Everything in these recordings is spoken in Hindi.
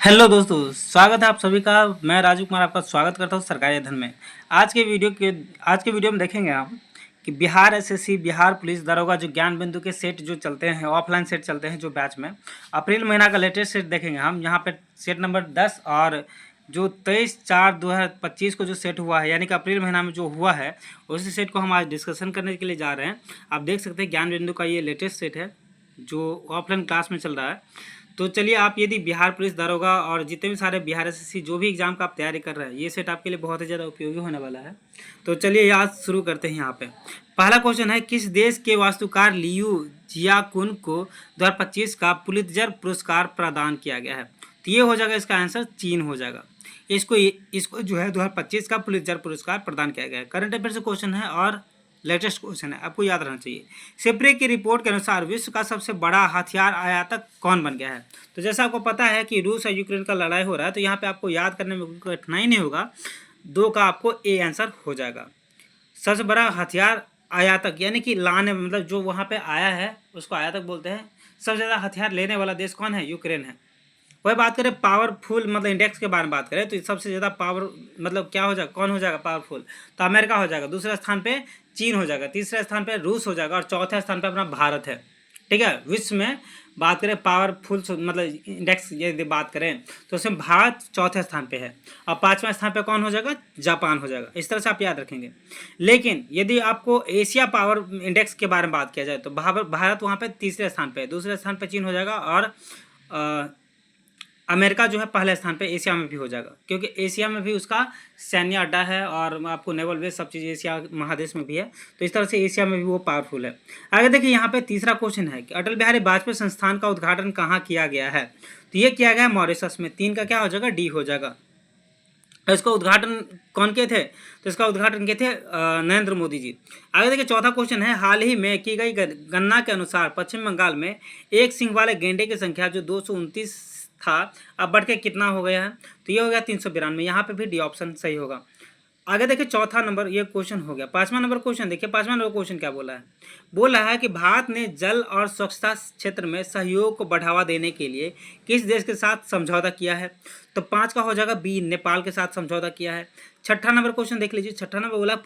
हेलो दोस्तों, स्वागत है आप सभी का। मैं राजू कुमार आपका स्वागत करता हूं सरकारी अध्ययन में। आज के वीडियो में देखेंगे हम कि बिहार एसएससी, बिहार पुलिस दरोगा जो ज्ञान बिंदु के सेट जो चलते हैं, ऑफलाइन सेट चलते हैं जो बैच में, अप्रैल महीना का लेटेस्ट सेट देखेंगे हम। यहाँ पे सेट नंबर 10 और जो 23/4/2025 को जो सेट हुआ है, यानी कि अप्रैल महीना में जो हुआ है, उसी सेट को हम आज डिस्कशन करने के लिए जा रहे हैं। आप देख सकते हैं ज्ञान बिंदु का ये लेटेस्ट सेट है जो ऑफलाइन क्लास में चल रहा है। तो चलिए, आप यदि बिहार पुलिस दरोगा और जितने भी सारे बिहार एसएससी जो भी एग्जाम का आप तैयारी कर रहे हैं, ये सेट आपके लिए बहुत ही ज़्यादा उपयोगी होने वाला है। तो चलिए आज शुरू करते हैं। यहाँ पे पहला क्वेश्चन है, किस देश के वास्तुकार लियू जियाकुन को 2025 का पुलित्जर पुरस्कार प्रदान किया गया है? तो ये हो जाएगा इसका आंसर, चीन हो जाएगा। इसको जो है 2025 का पुलित्जर पुरस्कार प्रदान किया गया है। करंट अफेयर से क्वेश्चन है और लेटेस्ट क्वेश्चन है, आपको याद रहना चाहिए। सेप्रे की रिपोर्ट के अनुसार विश्व का सबसे बड़ा हथियार आयातक कौन बन गया है? तो जैसा आपको पता है कि रूस और यूक्रेन का लड़ाई हो रहा है, तो यहाँ पे आपको याद करने में कोई कठिनाई नहीं होगा। दो का आपको ए आंसर हो जाएगा। सबसे बड़ा हथियार आयातक यानी कि लाने, मतलब जो वहाँ पे आया है उसको आयातक बोलते हैं। सबसे ज़्यादा हथियार लेने वाला देश कौन है? यूक्रेन है। वही बात करें पावरफुल मतलब इंडेक्स के बारे में बात करें, तो सबसे ज़्यादा पावर मतलब क्या हो जाएगा, कौन हो जाएगा पावरफुल? तो अमेरिका हो जाएगा। दूसरे स्थान पे चीन हो जाएगा, तीसरे स्थान पे रूस हो जाएगा और चौथे स्थान पे अपना भारत है। ठीक है, विश्व में बात करें पावरफुल मतलब इंडेक्स यदि बात करें तो उसमें भारत चौथे स्थान पे है और पाँचवें स्थान पे कौन हो जाएगा? जापान हो जाएगा। इस तरह से आप याद रखेंगे। लेकिन यदि आपको एशिया पावर इंडेक्स के बारे में बात किया जाए तो भारत वहाँ पे तीसरे स्थान पे है, दूसरे स्थान पे चीन हो जाएगा और अमेरिका जो है पहले स्थान पे एशिया में भी हो जाएगा, क्योंकि एशिया में भी उसका सैन्य अड्डा है और आपको नेवल बेस सब चीज़ एशिया महादेश में भी है। तो इस तरह से एशिया में भी वो पावरफुल है। आगे देखिए, यहाँ पे तीसरा क्वेश्चन है कि अटल बिहारी वाजपेयी संस्थान का उद्घाटन कहाँ किया गया है? तो ये किया गया है मॉरिशस में। 3 का क्या हो जाएगा? डी हो जाएगा। इसका उद्घाटन कौन किए थे? तो इसका उद्घाटन किए थे नरेंद्र मोदी जी। आगे देखिए, चौथा क्वेश्चन है, हाल ही में की गई गणना के अनुसार पश्चिम बंगाल में एक सिंह वाले गेंडे की संख्या जो 229 था, अब बढ़ के कितना हो गया है? तो ये हो गया 392। यहाँ पे भी डी ऑप्शन सही होगा। आगे देखिए, चौथा नंबर ये क्वेश्चन हो गया। पांचवा नंबर क्वेश्चन देखिए, पांचवा नंबर क्वेश्चन क्या बोला है? बोल रहा है कि भारत ने जल और स्वच्छता क्षेत्र में सहयोग को बढ़ावा देने के लिए किस देश के साथ समझौता किया है? तो 5 का हो जाएगा बी, नेपाल के साथ समझौता किया है। छठा नंबर क्वेश्चन देख लीजिए। छठा नंबर बोला,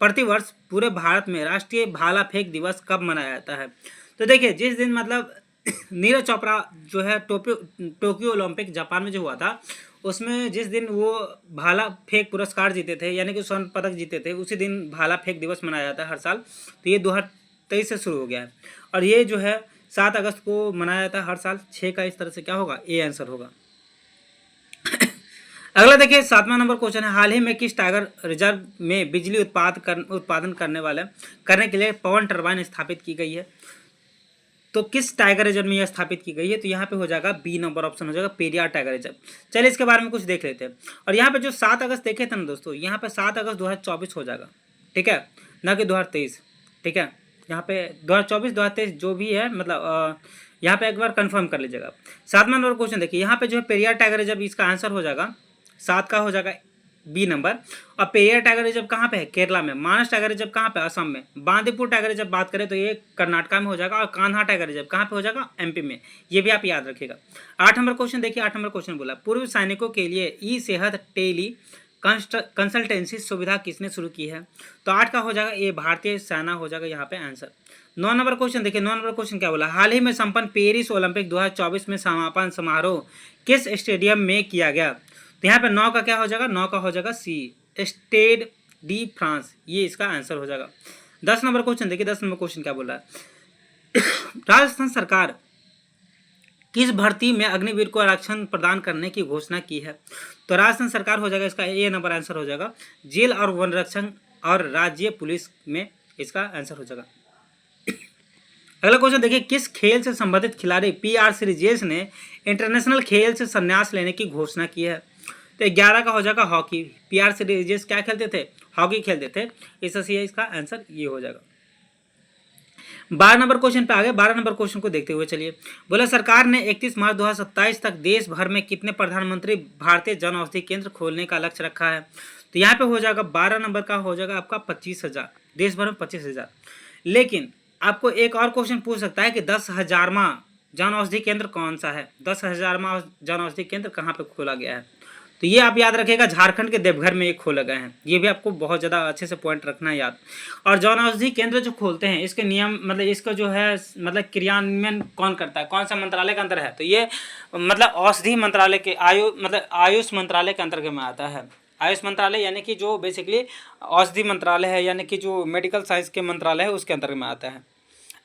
प्रतिवर्ष पूरे भारत में राष्ट्रीय भाला फेंक दिवस कब मनाया जाता है? तो देखिए, जिस दिन मतलब नीरज चोपड़ा जो है टोक्यो ओलंपिक जापान में जो हुआ था, उसमें जिस दिन वो भाला फेंक पुरस्कार जीते थे, यानी कि स्वर्ण पदक जीते थे, उसी दिन भाला फेंक दिवस मनाया जाता है हर साल। तो ये 2023 से शुरू हो गया है और ये जो है 7 अगस्त को मनाया जाता है हर साल। 6 का इस तरह से क्या होगा? ए आंसर होगा। अगला देखिए, 7वां नंबर क्वेश्चन है, हाल ही में किस टाइगर रिजर्व में बिजली उत्पादन करने के लिए पवन टरबाइन स्थापित की गई है? तो किस टाइगर रिजर्व में यह स्थापित की गई है? तो यहाँ पे हो जाएगा बी नंबर ऑप्शन हो जाएगा, पेरियार टाइगर रिजर्व। चलिए इसके बारे में कुछ देख लेते हैं। और यहाँ पे जो 7 अगस्त देखे थे ना दोस्तों, यहाँ पे 7 अगस्त 2024 हो जाएगा। ठीक है, ना कि 2023। ठीक है, यहाँ पे 2024 2023 जो भी है, मतलब यहाँ पे एक बार कंफर्म कर लीजिएगा। 7वां नंबर क्वेश्चन देखिए, यहाँ पे जो है पेरियार टाइगर रिजर्व, इसका आंसर हो जाएगा 7 का हो जाएगा बी नंबर। और पेरियार टाइगर रिजर्व कहाँ पे है? केरला में। मानस टाइगर रिजर्व कहाँ पे? असम में। बांदीपुर टाइगर रिजर्व बात करें तो ये कर्नाटका में हो जाएगा और कान्हा टाइगर रिजर्व कहाँ पे हो जाएगा? एमपी में। ये भी आप याद रखिएगा। 8 नंबर क्वेश्चन देखिए, 8 नंबर क्वेश्चन बोला, पूर्व सैनिकों के लिए ई सेहत टेली कंसल्टेंसी सुविधा किसने शुरू की है? तो 8 का हो जाएगा ये भारतीय सेना हो जाएगा यहाँ पे आंसर। 9 नंबर क्वेश्चन देखिए, 9 नंबर क्वेश्चन क्या बोला, हाल ही में संपन्न पेरिस ओलंपिक 2024 में समापन समारोह किस स्टेडियम में किया गया? तो यहाँ पे 9 का क्या हो जाएगा? 9 का हो जाएगा सी, स्टेड डी फ्रांस, ये इसका आंसर हो जाएगा। 10 नंबर क्वेश्चन देखिए, 10 नंबर क्वेश्चन क्या बोल रहा है, राजस्थान सरकार किस भर्ती में अग्निवीर को आरक्षण प्रदान करने की घोषणा की है? तो राजस्थान सरकार हो जाएगा, इसका ए नंबर आंसर हो जाएगा। जेल और वनरक्षण और राज्य पुलिस में इसका आंसर हो जाएगा। अगला क्वेश्चन देखिए, किस खेल से संबंधित खिलाड़ी पीआर सीरीजेस ने इंटरनेशनल खेल से संन्यास लेने की घोषणा की है? तो 11 का हो जाएगा हॉकी। पीआर सीरीजेस क्या खेलते थे? हॉकी खेलते थे। इससे इसका आंसर ये हो जाएगा। 12 नंबर क्वेश्चन पे आ गए। 12 नंबर क्वेश्चन को देखते हुए चलिए, बोला सरकार ने 31 मार्च 2027 तक देश भर में कितने प्रधानमंत्री भारतीय जन औषधि केंद्र खोलने का लक्ष्य रखा है? तो यहाँ पे हो जाएगा 12 नंबर का हो जाएगा आपका 25,000, देश भर में 25,000। लेकिन आपको एक और क्वेश्चन पूछ सकता है कि 10,000वां जन औषधि केंद्र कौन सा है? 10,000वां जन औषधि केंद्र कहाँ पे खोला गया है? तो ये आप याद रखिएगा, झारखंड के देवघर में ये खोले गए हैं। ये भी आपको बहुत ज़्यादा अच्छे से पॉइंट रखना है याद। और जन औषधि केंद्र जो खोलते हैं, इसके नियम मतलब इसका जो है मतलब क्रियान्वयन कौन करता है, कौन सा मंत्रालय के अंदर है? तो ये मतलब औषधि मंत्रालय के आयुष मंत्रालय के अंतर्गत में आता है। आयुष मंत्रालय यानी कि जो बेसिकली औषधि मंत्रालय है, यानी कि जो मेडिकल साइंस के मंत्रालय है, उसके अंतर्गत में आता है।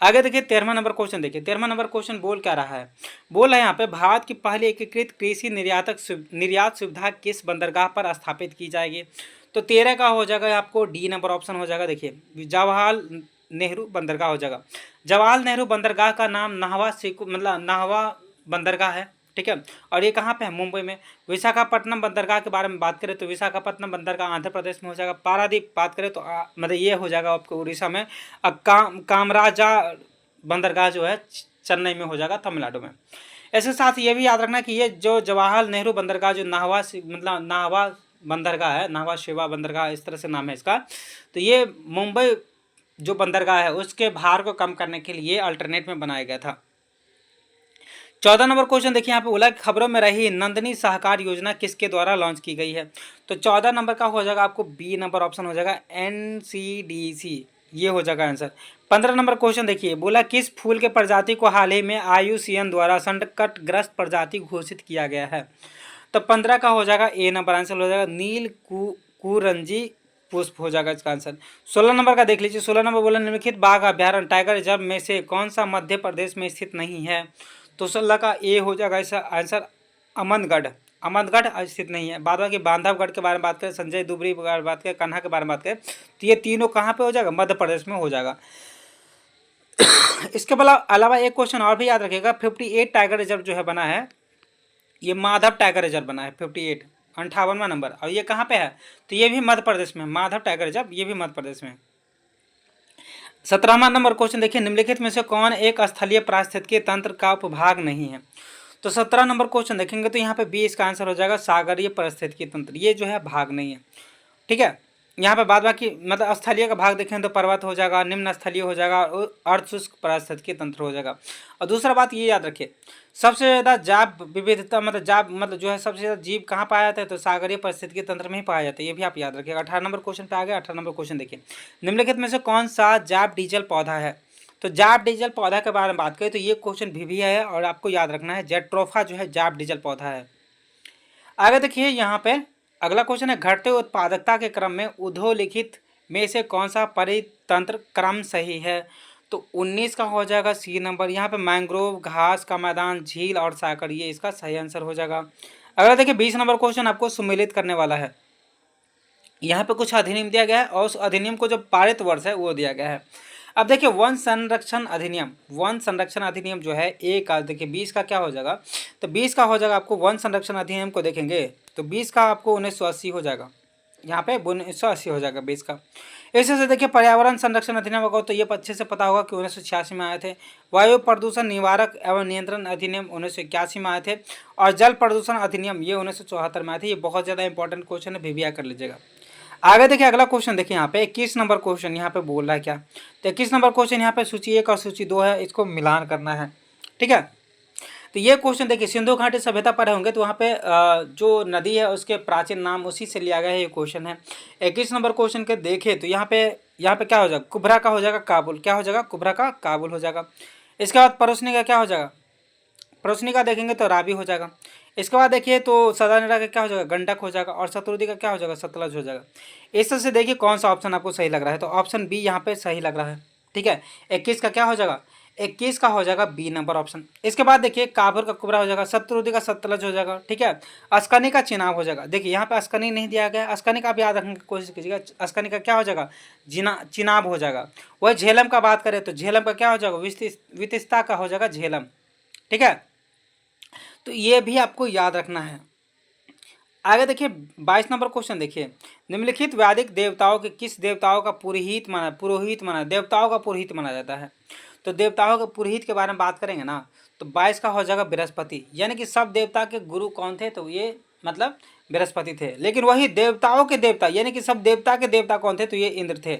आगे देखिए 13वां नंबर क्वेश्चन देखिए। 13वां नंबर क्वेश्चन बोल क्या रहा है? बोल है यहाँ पे, भारत की पहली एकीकृत कृषि निर्यात सुविधा किस बंदरगाह पर स्थापित की जाएगी? तो 13 का हो जाएगा आपको डी नंबर ऑप्शन हो जाएगा। देखिए जवाहर नेहरू बंदरगाह हो जाएगा। जवाहर नेहरू बंदरगाह का नाम नाहवा बंदरगाह है, ठीक है। और ये कहाँ पे है? मुंबई में। विशाखापट्टनम बंदरगाह के बारे में बात करें तो विशाखापट्टनम बंदरगाह आंध्र प्रदेश में हो जाएगा। पारादीप बात करें तो मतलब ये हो जाएगा आपको उड़ीसा में। कामराजा बंदरगाह जो है चेन्नई में हो जाएगा, तमिलनाडु में। इसके साथ ये भी याद रखना कि ये जो जवाहर नेहरू बंदरगाह जो नाहवा बंदरगाह है, नाहवा शेवा बंदरगाह इस तरह से नाम है इसका, तो ये मुंबई जो बंदरगाह है उसके भार को कम करने के लिए अल्टरनेट में बनाया गया था। 14 नंबर क्वेश्चन देखिए, यहाँ पे बोला खबरों में रही नंदनी सहकार योजना किसके द्वारा लॉन्च की गई है? तो 14 नंबर का हो जाएगा आपको बी नंबर ऑप्शन हो जाएगा, NCDC, ये हो जाएगा आंसर। 15 नंबर क्वेश्चन देखिए, बोला किस फूल के प्रजाति को हाल ही में IUCN द्वारा संकटग्रस्त प्रजाति घोषित किया गया है? तो 15 का हो जाएगा ए नंबर आंसर हो जाएगा, नील कुरंजी पुष्प हो जाएगा इसका आंसर। 16 नंबर का देख लीजिए। 16 नंबर बोला निम्नलिखित बाघ अभ्यारण्य टाइगर रिजर्व में से कौन सा मध्य प्रदेश में स्थित नहीं है? तो 16 का ए हो जाएगा इसका आंसर, अमनगढ़ स्थित नहीं है। बाद बाकी बांधवगढ़ के बारे में बात करें, संजय दुबरी के बारे में बात करें, कान्हा के बारे में बात करें, तो ये तीनों कहाँ पे हो जाएगा? मध्य प्रदेश में हो जाएगा। इसके अलावा एक क्वेश्चन और भी याद रखिएगा, 58 टाइगर रिजर्व जो है बना है, ये माधव टाइगर रिजर्व बना है 58, 58वां नंबर। और ये कहाँ पे है? तो ये भी मध्य प्रदेश में, माधव टाइगर रिजर्व, ये भी मध्य प्रदेश में। 17वां नंबर क्वेश्चन देखिए, निम्नलिखित में से कौन एक स्थलीय पारिस्थितिकी तंत्र का उपभाग नहीं है? तो 17 नंबर क्वेश्चन देखेंगे तो यहाँ पे बी इसका आंसर हो जाएगा, सागरीय पारिस्थितिकी तंत्र, ये जो है भाग नहीं है, ठीक है। यहाँ पे बाद बाकी मतलब स्थलीय का भाग देखें तो पर्वत हो जाएगा, निम्न स्थलीय हो जाएगा और अर्धशुष्क पारिस्थितिकी तंत्र हो जाएगा। और दूसरा बात ये याद रखिए, सबसे ज़्यादा जैव विविधता मतलब जो है सबसे ज़्यादा जीव कहाँ पाया जाता है? तो सागरीय पारिस्थितिकी तंत्र में ही पाया जाता है, ये भी आप याद रखिएगा। 18 नंबर क्वेश्चन पे आ गया। 18 नंबर क्वेश्चन देखिए, निम्नलिखित में से कौन सा जैव डीजल पौधा है? तो जैव डीजल पौधा के बारे में बात करें तो ये क्वेश्चन भी है और आपको याद रखना है, जेट्रोफा जो है जैव डीजल पौधा है। आगे देखिए यहाँ पे अगला क्वेश्चन है, घटते उत्पादकता के क्रम में उद्धोलिखित में से कौन सा परितंत्र क्रम सही है? तो 19 का हो जाएगा सी नंबर। यहाँ पे मैंग्रोव, घास का मैदान, झील और साकर, ये इसका सही आंसर हो जाएगा। अगला देखिए 20 नंबर क्वेश्चन आपको सम्मिलित करने वाला है। यहाँ पे कुछ अधिनियम दिया गया है और उस अधिनियम को जो पारित वर्ष है वो दिया गया है। अब देखिए वन संरक्षण अधिनियम जो है ए का, देखिए 20 का क्या हो जाएगा? तो 20 का हो जाएगा आपको वन संरक्षण अधिनियम को देखेंगे तो 20 का आपको 1980 हो जाएगा, यहाँ पे 1980 हो जाएगा 20 का। ऐसे से देखिए पर्यावरण संरक्षण अधिनियम होगा तो ये अच्छे से पता होगा कि 1986 में आए थे। वायु प्रदूषण निवारक एवं नियंत्रण अधिनियम 1981 में आए थे। और जल प्रदूषण अधिनियम ये 1974 में आए थे। ये बहुत ज़्यादा इंपॉर्टेंट क्वेश्चन है, भी कर लीजिएगा। आगे देखिए अगला क्वेश्चन देखिए, यहाँ पे 21 नंबर क्वेश्चन यहाँ पे बोल रहा है क्या? तो 21 नंबर क्वेश्चन यहाँ पे सूची 1 और सूची 2 है, इसको मिलान करना है, ठीक है। तो ये क्वेश्चन देखिए, सिंधु घाटी सभ्यता पढ़े होंगे तो वहाँ पे जो नदी है उसके प्राचीन नाम उसी से लिया गया है, ये क्वेश्चन है। 21 नंबर क्वेश्चन के देखे तो यहाँ पे क्या हो जाएगा? कुबरा का हो जाएगा काबुल, क्या हो जाएगा? कुबरा का काबुल हो जाएगा। इसके बाद परोसनी का क्या हो जाएगा? परोसनी का देखेंगे तो रावी हो जाएगा। इसके बाद देखिए तो सदानेरा का क्या हो जाएगा? गंडक हो जाएगा। और शतुर्दी का क्या हो जाएगा? सतलज हो जाएगा। इस तरह से देखिए कौन सा ऑप्शन आपको सही लग रहा है, तो ऑप्शन बी यहाँ पे सही लग रहा है, ठीक है। 21 का क्या हो जाएगा? 21 का हो जाएगा बी नंबर ऑप्शन। इसके बाद देखिए काबुल का कुबरा हो जाएगा, शतुर्दी का सतलज हो जाएगा, ठीक है। अस्कनी का चिनाब हो जाएगा। देखिए यहाँ पे अस्कनी नहीं दिया गया है, अस्कनी का आप याद रखने की कोशिश कीजिएगा। अस्कनी का क्या हो जाएगा? चिनाब हो जाएगा। वही झेलम का बात करें तो झेलम का क्या हो जाएगा? वितिस्ता का हो जाएगा झेलम, ठीक है। तो ये भी आपको याद रखना है। आगे देखिए 22 नंबर क्वेश्चन देखिए, निम्नलिखित वैदिक देवताओं के किस देवताओं का पुरोहित देवताओं का पुरोहित माना जाता है? तो देवताओं के पुरोहित के बारे में बात करेंगे ना तो 22 का हो जाएगा बृहस्पति, यानी कि सब देवता के गुरु कौन थे? तो ये मतलब बृहस्पति थे। लेकिन वही देवताओं के देवता यानी कि सब देवता के देवता कौन थे? तो ये इंद्र थे।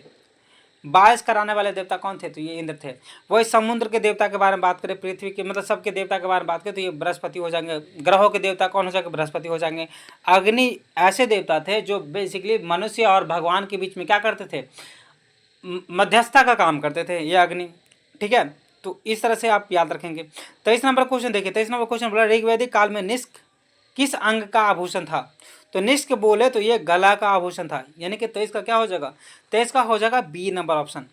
बारिश कराने वाले देवता कौन थे? तो ये इंद्र थे। वही समुद्र के देवता के बारे में बात करें, पृथ्वी के मतलब सबके देवता के बारे में बात करें तो ये बृहस्पति हो जाएंगे। ग्रहों के देवता कौन हो जाएंगे? बृहस्पति हो जाएंगे। अग्नि ऐसे देवता थे जो बेसिकली मनुष्य और भगवान के बीच में क्या करते थे? मध्यस्थता का काम करते थे ये अग्नि। ठीक है, तो इस तरह से आप याद रखेंगे। 23 नंबर क्वेश्चन देखिए, 23 नंबर क्वेश्चन बोला ऋग्वैदिक काल में निष्क किस अंग का आभूषण था? तो निष्क बोले तो ये गला का आभूषण था, यानी कि 23 का क्या हो जाएगा? 23 का हो जाएगा बी नंबर ऑप्शन।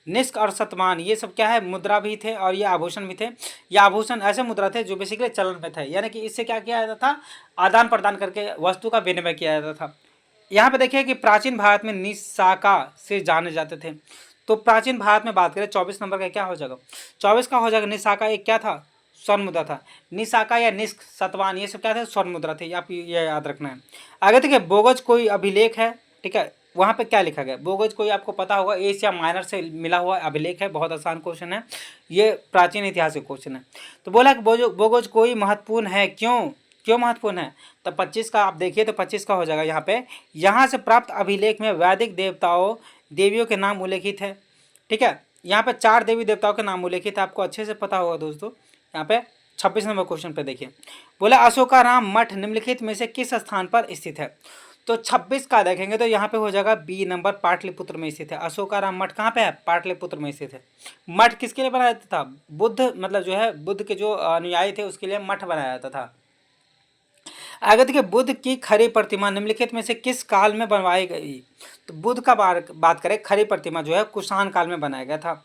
निष्क और सतमान ये सब क्या है? मुद्रा भी थे और ये आभूषण भी थे। ये आभूषण ऐसे मुद्रा थे जो बेसिकली चलन में थे, यानी कि इससे क्या किया जाता था? आदान प्रदान करके वस्तु का विनिमय किया जाता था। यहाँ पे देखिए कि प्राचीन भारत में निशाका से जाने जाते थे। तो प्राचीन भारत में बात करें 24 नंबर का क्या हो जाएगा? 24 का हो जाएगा निशाका, एक क्या था? स्वर्ण मुद्रा था। निशाका या निष्क, सतवान ये सब क्या थे? स्वर्ण मुद्रा थे। आप ये याद रखना है। आगे देखिए बोगज कोई अभिलेख है, ठीक है, वहाँ पे क्या लिखा गया? बोगज कोई आपको पता होगा, एशिया माइनर से मिला हुआ अभिलेख है। बहुत आसान क्वेश्चन है ये, प्राचीन ऐतिहासिक क्वेश्चन है। तो बोला कि बोगज कोई महत्वपूर्ण है, क्यों क्यों महत्वपूर्ण है? तो 25 का आप देखिए तो 25 का हो जाएगा यहाँ पे, यहाँ से प्राप्त अभिलेख में वैदिक देवताओं देवियों के नाम उल्लेखित है। ठीक है, यहाँ पे 4 देवी देवताओं के नाम उल्लेखित है, आपको अच्छे से पता होगा दोस्तों। यहाँ पे 26 नंबर क्वेश्चन पे देखिए, बोला अशोकाराम मठ निम्नलिखित में से किस स्थान पर स्थित है? तो 26 का देखेंगे तो यहाँ पे हो जाएगा बी नंबर, पाटलिपुत्र में स्थित है। अशोकाराम मठ कहाँ पे है? पाटलिपुत्र में स्थित है। मठ किसके लिए बनाया जाता था? बुद्ध मतलब जो है बुद्ध के जो अनुयायी थे उसके लिए मठ बनाया जाता था। आगे देखिए बुद्ध की खरी प्रतिमा निम्नलिखित में से किस काल में बनवाई गई? तो बुद्ध का बात करें, खरी प्रतिमा जो है कुषाण काल में बनाया गया था।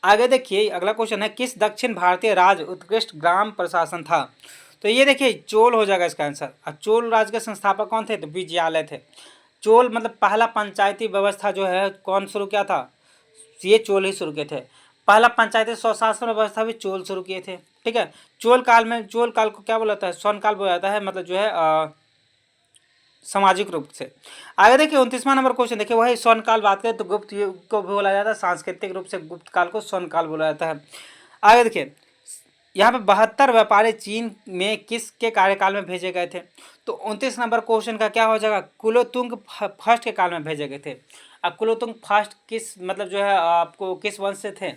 आगे देखिए अगला क्वेश्चन है, किस दक्षिण भारतीय राज्य उत्कृष्ट ग्राम प्रशासन था? तो ये देखिए चोल हो जाएगा इसका आंसर। और चोल राज्य के संस्थापक कौन थे? तो विजयालय थे। चोल मतलब पहला पंचायती व्यवस्था जो है कौन शुरू किया था? ये चोल ही शुरू किए थे। पहला पंचायती स्वशासन व्यवस्था भी चोल शुरू किए थे। ठीक है, चोल काल में, चोल काल को क्या बोला जाता है? स्वर्ण काल बोला जाता है, मतलब जो है सामाजिक रूप से। आगे देखिए 29वां नंबर क्वेश्चन देखिए, वही स्वर्ण काल बात करें तो गुप्त युग को बोला जाता है, सांस्कृतिक रूप से गुप्त काल को स्वर्ण काल बोला जाता है। आगे देखिए यहाँ पे 72 व्यापारी चीन में किसके कार्यकाल में भेजे गए थे? तो 29 नंबर क्वेश्चन का क्या हो जाएगा? कुलोतुंग फर्स्ट के काल में भेजे गए थे। अब कुलोतुंग फर्स्ट किस मतलब जो है आपको किस वंश से थे?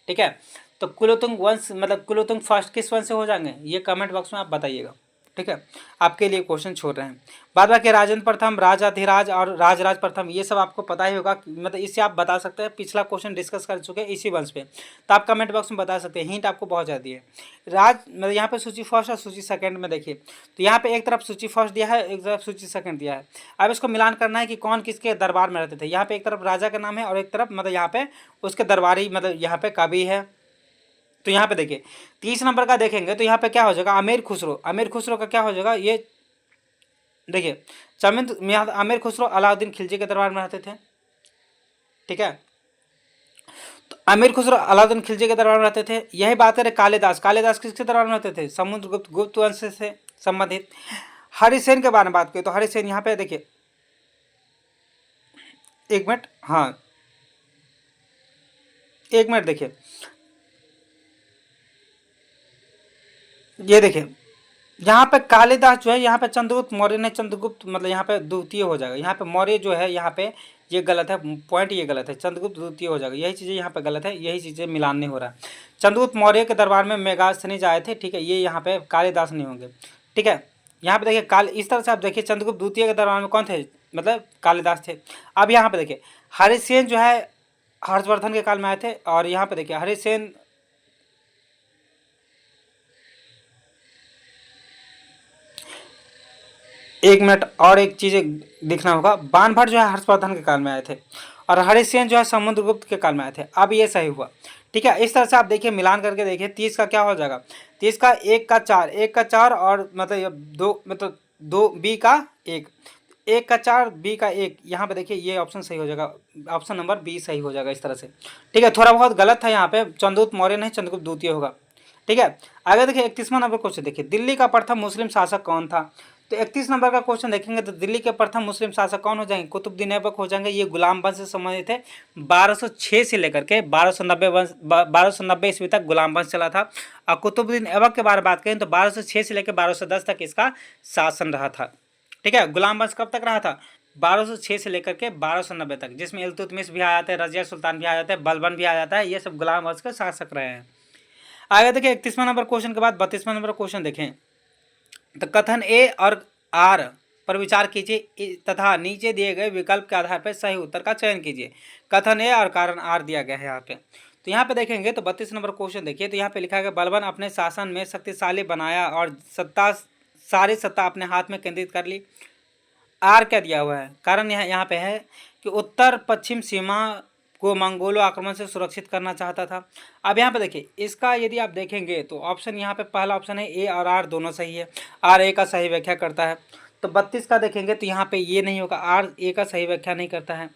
ठीक है, तो कुलोतुंग वंश मतलब कुलोतुंग फर्स्ट किस वंश से हो जाएंगे? ये कमेंट बॉक्स में आप बताइएगा। ठीक है, आपके लिए क्वेश्चन छोड़ रहे हैं। बाद बाकी राजेंद्र प्रथम, राजाधिराज और राजराज प्रथम ये सब आपको पता ही होगा, मतलब इससे आप बता सकते हैं। पिछला क्वेश्चन डिस्कस कर चुके हैं इसी वंश पे, तो आप कमेंट बॉक्स में बता सकते हैं। हिंट आपको बहुत ज़्यादा है। राज मतलब यहाँ पे सूची फर्स्ट और सूची सेकंड में देखिए, तो यहाँ पे एक तरफ सूची फर्स्ट दिया है, एक तरफ सूची सेकंड दिया है। अब इसको मिलान करना है कि कौन किसके दरबार में रहते थे। यहाँ पे एक तरफ राजा का नाम है और एक तरफ मतलब यहाँ पे उसके दरबारी मतलब यहाँ पे कवि है। तो यहाँ पे देखिए 30 नंबर का देखेंगे तो यहाँ पे क्या हो जाएगा? अमीर खुसरो। अमीर खुसरो का क्या हो जाएगा? ये देखिए चमिंद अमीर खुसरो अलाउद्दीन खिलजी के दरबार में रहते थे। ठीक है, तो अमीर खुसरो अलाउद्दीन खिलजी के दरबार में रहते थे। यही बात करें कालिदास, कालिदास किसके दरबार में रहते थे? समुद्रगुप्त गुप्त वंश से संबंधित। हरिसेन के बारे में बात करें तो हरिसेन यहाँ पे देखिए, एक मिनट, हाँ एक मिनट देखिए, ये देखिए यहाँ पे कालिदास जो है, यहाँ पे चंद्रगुप्त मौर्य ने, चंद्रगुप्त मतलब यहाँ पे द्वितीय हो जाएगा। यहाँ पे मौर्य जो है यहाँ पे ये गलत है, पॉइंट ये गलत है, चंद्रगुप्त द्वितीय हो जाएगा। यही चीज़ें यहाँ पे गलत है, यही चीज़ें मिलान नहीं हो रहा है। चंद्रगुप्त मौर्य के दरबार में मेगास्थनीज आए थे। ठीक है, ये यहाँ पे कालिदास नहीं होंगे। ठीक है, यहाँ पे देखिए काल इस तरह से आप देखिए चंद्रगुप्त द्वितीय के दरबार में कौन थे? मतलब कालिदास थे। अब यहाँ पे देखिए हरिसेन जो है हर्षवर्धन के काल में आए थे। और यहाँ पे देखिए हरिसेन, एक मिनट और एक चीज़ दिखना होगा, बाणभट्ट जो है हर्षवर्धन के काल में आए थे और हरिसेन जो है समुद्रगुप्त के काल में आए थे। अब ये सही हुआ। ठीक है, इस तरह से आप देखिए मिलान करके देखिए 30 का क्या हो जाएगा? 30 का 1 का 4, 1 का 4 और मतलब 2 मतलब 2 बी का 1, 1 का 4 बी का 1। यहाँ पे देखिए ये ऑप्शन सही हो जाएगा, ऑप्शन नंबर बी सही हो जाएगा इस तरह से। ठीक है, थोड़ा बहुत गलत था यहाँ पे, चंद्रगुप्त मौर्य नहीं चंद्रगुप्त द्वितीय होगा। ठीक है, आगे देखिए 31वां नंबर क्वेश्चन देखिए, दिल्ली का प्रथम मुस्लिम शासक कौन था? तो 31 नंबर का क्वेश्चन देखेंगे तो दिल्ली के प्रथम मुस्लिम शासक कौन हो जाएंगे? कुतुबुद्दीन ऐबक हो जाएंगे। ये गुलाम वंश से संबंधित है। 1206 से लेकर के 1290 ईस्वी तक गुलाम वंश चला था। और कुतुबुद्दीन ऐबक के बारे में बात करें तो 1206 से लेकर 1210 तक इसका शासन रहा था। ठीक है, गुलाम वंश कब तक रहा था? 1206 से लेकर के 1290 तक, जिसमें इल्तुतमिश भी आ जाते हैं, रजिया सुल्तान भी आ जाते हैं, बलबन भी आ जाता है। ये सब गुलाम वंश के शासक रहे हैं। आगे देखिए 31वां नंबर क्वेश्चन के बाद 32वां नंबर क्वेश्चन देखें। तो कथन ए और आर पर विचार कीजिए तथा नीचे दिए गए विकल्प के आधार पर सही उत्तर का चयन कीजिए। कथन ए और कारण आर दिया गया है यहाँ पे। तो यहाँ पे देखेंगे तो 32 नंबर क्वेश्चन देखिए। तो यहाँ पे लिखा है बलबन अपने शासन में शक्तिशाली बनाया और सारी सत्ता अपने हाथ में केंद्रित कर ली। आर क्या दिया हुआ है? कारण यहाँ पे है कि उत्तर पश्चिम सीमा को मंगोलों आक्रमण से सुरक्षित करना चाहता था। अब यहाँ पे देखिए इसका यदि आप देखेंगे तो ऑप्शन यहाँ पे पहला ऑप्शन है ए और आर दोनों सही है। आर ए का सही व्याख्या करता है। तो 32 का देखेंगे तो यहाँ पे ये नहीं होगा, आर ए का सही व्याख्या नहीं करता है।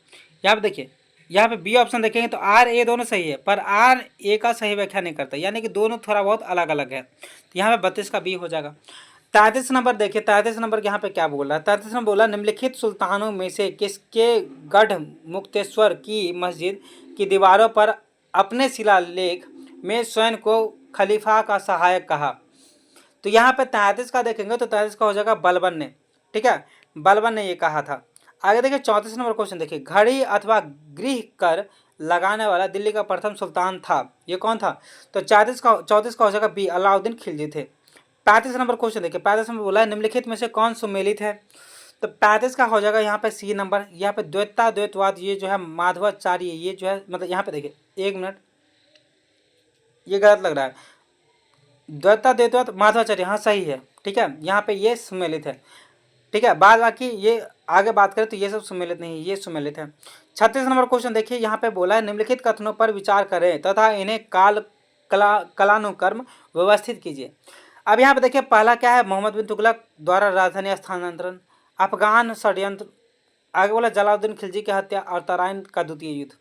यहाँ पे देखिए, यहाँ पे बी ऑप्शन देखेंगे तो आर ए दोनों सही है पर आर ए का सही व्याख्या नहीं करता, यानी कि दोनों थोड़ा बहुत अलग अलग है। तो यहाँ पे 32 का बी हो जाएगा। 33 नंबर देखिए, 33 नंबर यहाँ पे क्या बोल रहा है? 33 नंबर बोला निम्नलिखित सुल्तानों में से किसके गढ़ मुक्तेश्वर की मस्जिद की दीवारों पर अपने शिलालेख में स्वयं को खलीफा का सहायक कहा? तो यहाँ पे 33 का देखेंगे तो 33 का हो जाएगा बलबन ने। ठीक है, बलबन ने ये कहा था। आगे देखिए 34 नंबर क्वेश्चन देखिए। घड़ी अथवा गृह कर लगाने वाला दिल्ली का प्रथम सुल्तान था, ये कौन था? तो 34 का हो जाएगा बी, अलाउद्दीन खिलजी थे। 35 नंबर क्वेश्चन देखिए। 35 में बोला है निम्नलिखित में से कौन सुमेलित है? तो 35 का हो जाएगा यहाँ पे सी नंबर। यहाँ पे द्वैतवाद ये जो है माधवाचार्य, ये जो है मतलब यहाँ पे देखिए, एक मिनट, ये गलत लग रहा है। द्वैतवाद माधवाचार्य, हाँ सही है। ठीक है, यहाँ पे ये सुमेलित है। ठीक है, बाद बाकी ये आगे बात करें तो ये सब सुमेलित नहीं है, ये सुमेलित है। 36 नंबर क्वेश्चन देखिए। यहाँ पे बोला है निम्नलिखित कथनों पर विचार करें तथा इन्हें कालानुक्रम व्यवस्थित कीजिए। अब यहाँ पे देखिए पहला क्या है? मोहम्मद बिन तुगलक द्वारा राजधानी स्थानांतरण, अफगान षड्यंत्र, आगे बोला जलालुद्दीन खिलजी की हत्या और तराइन का द्वितीय युद्ध।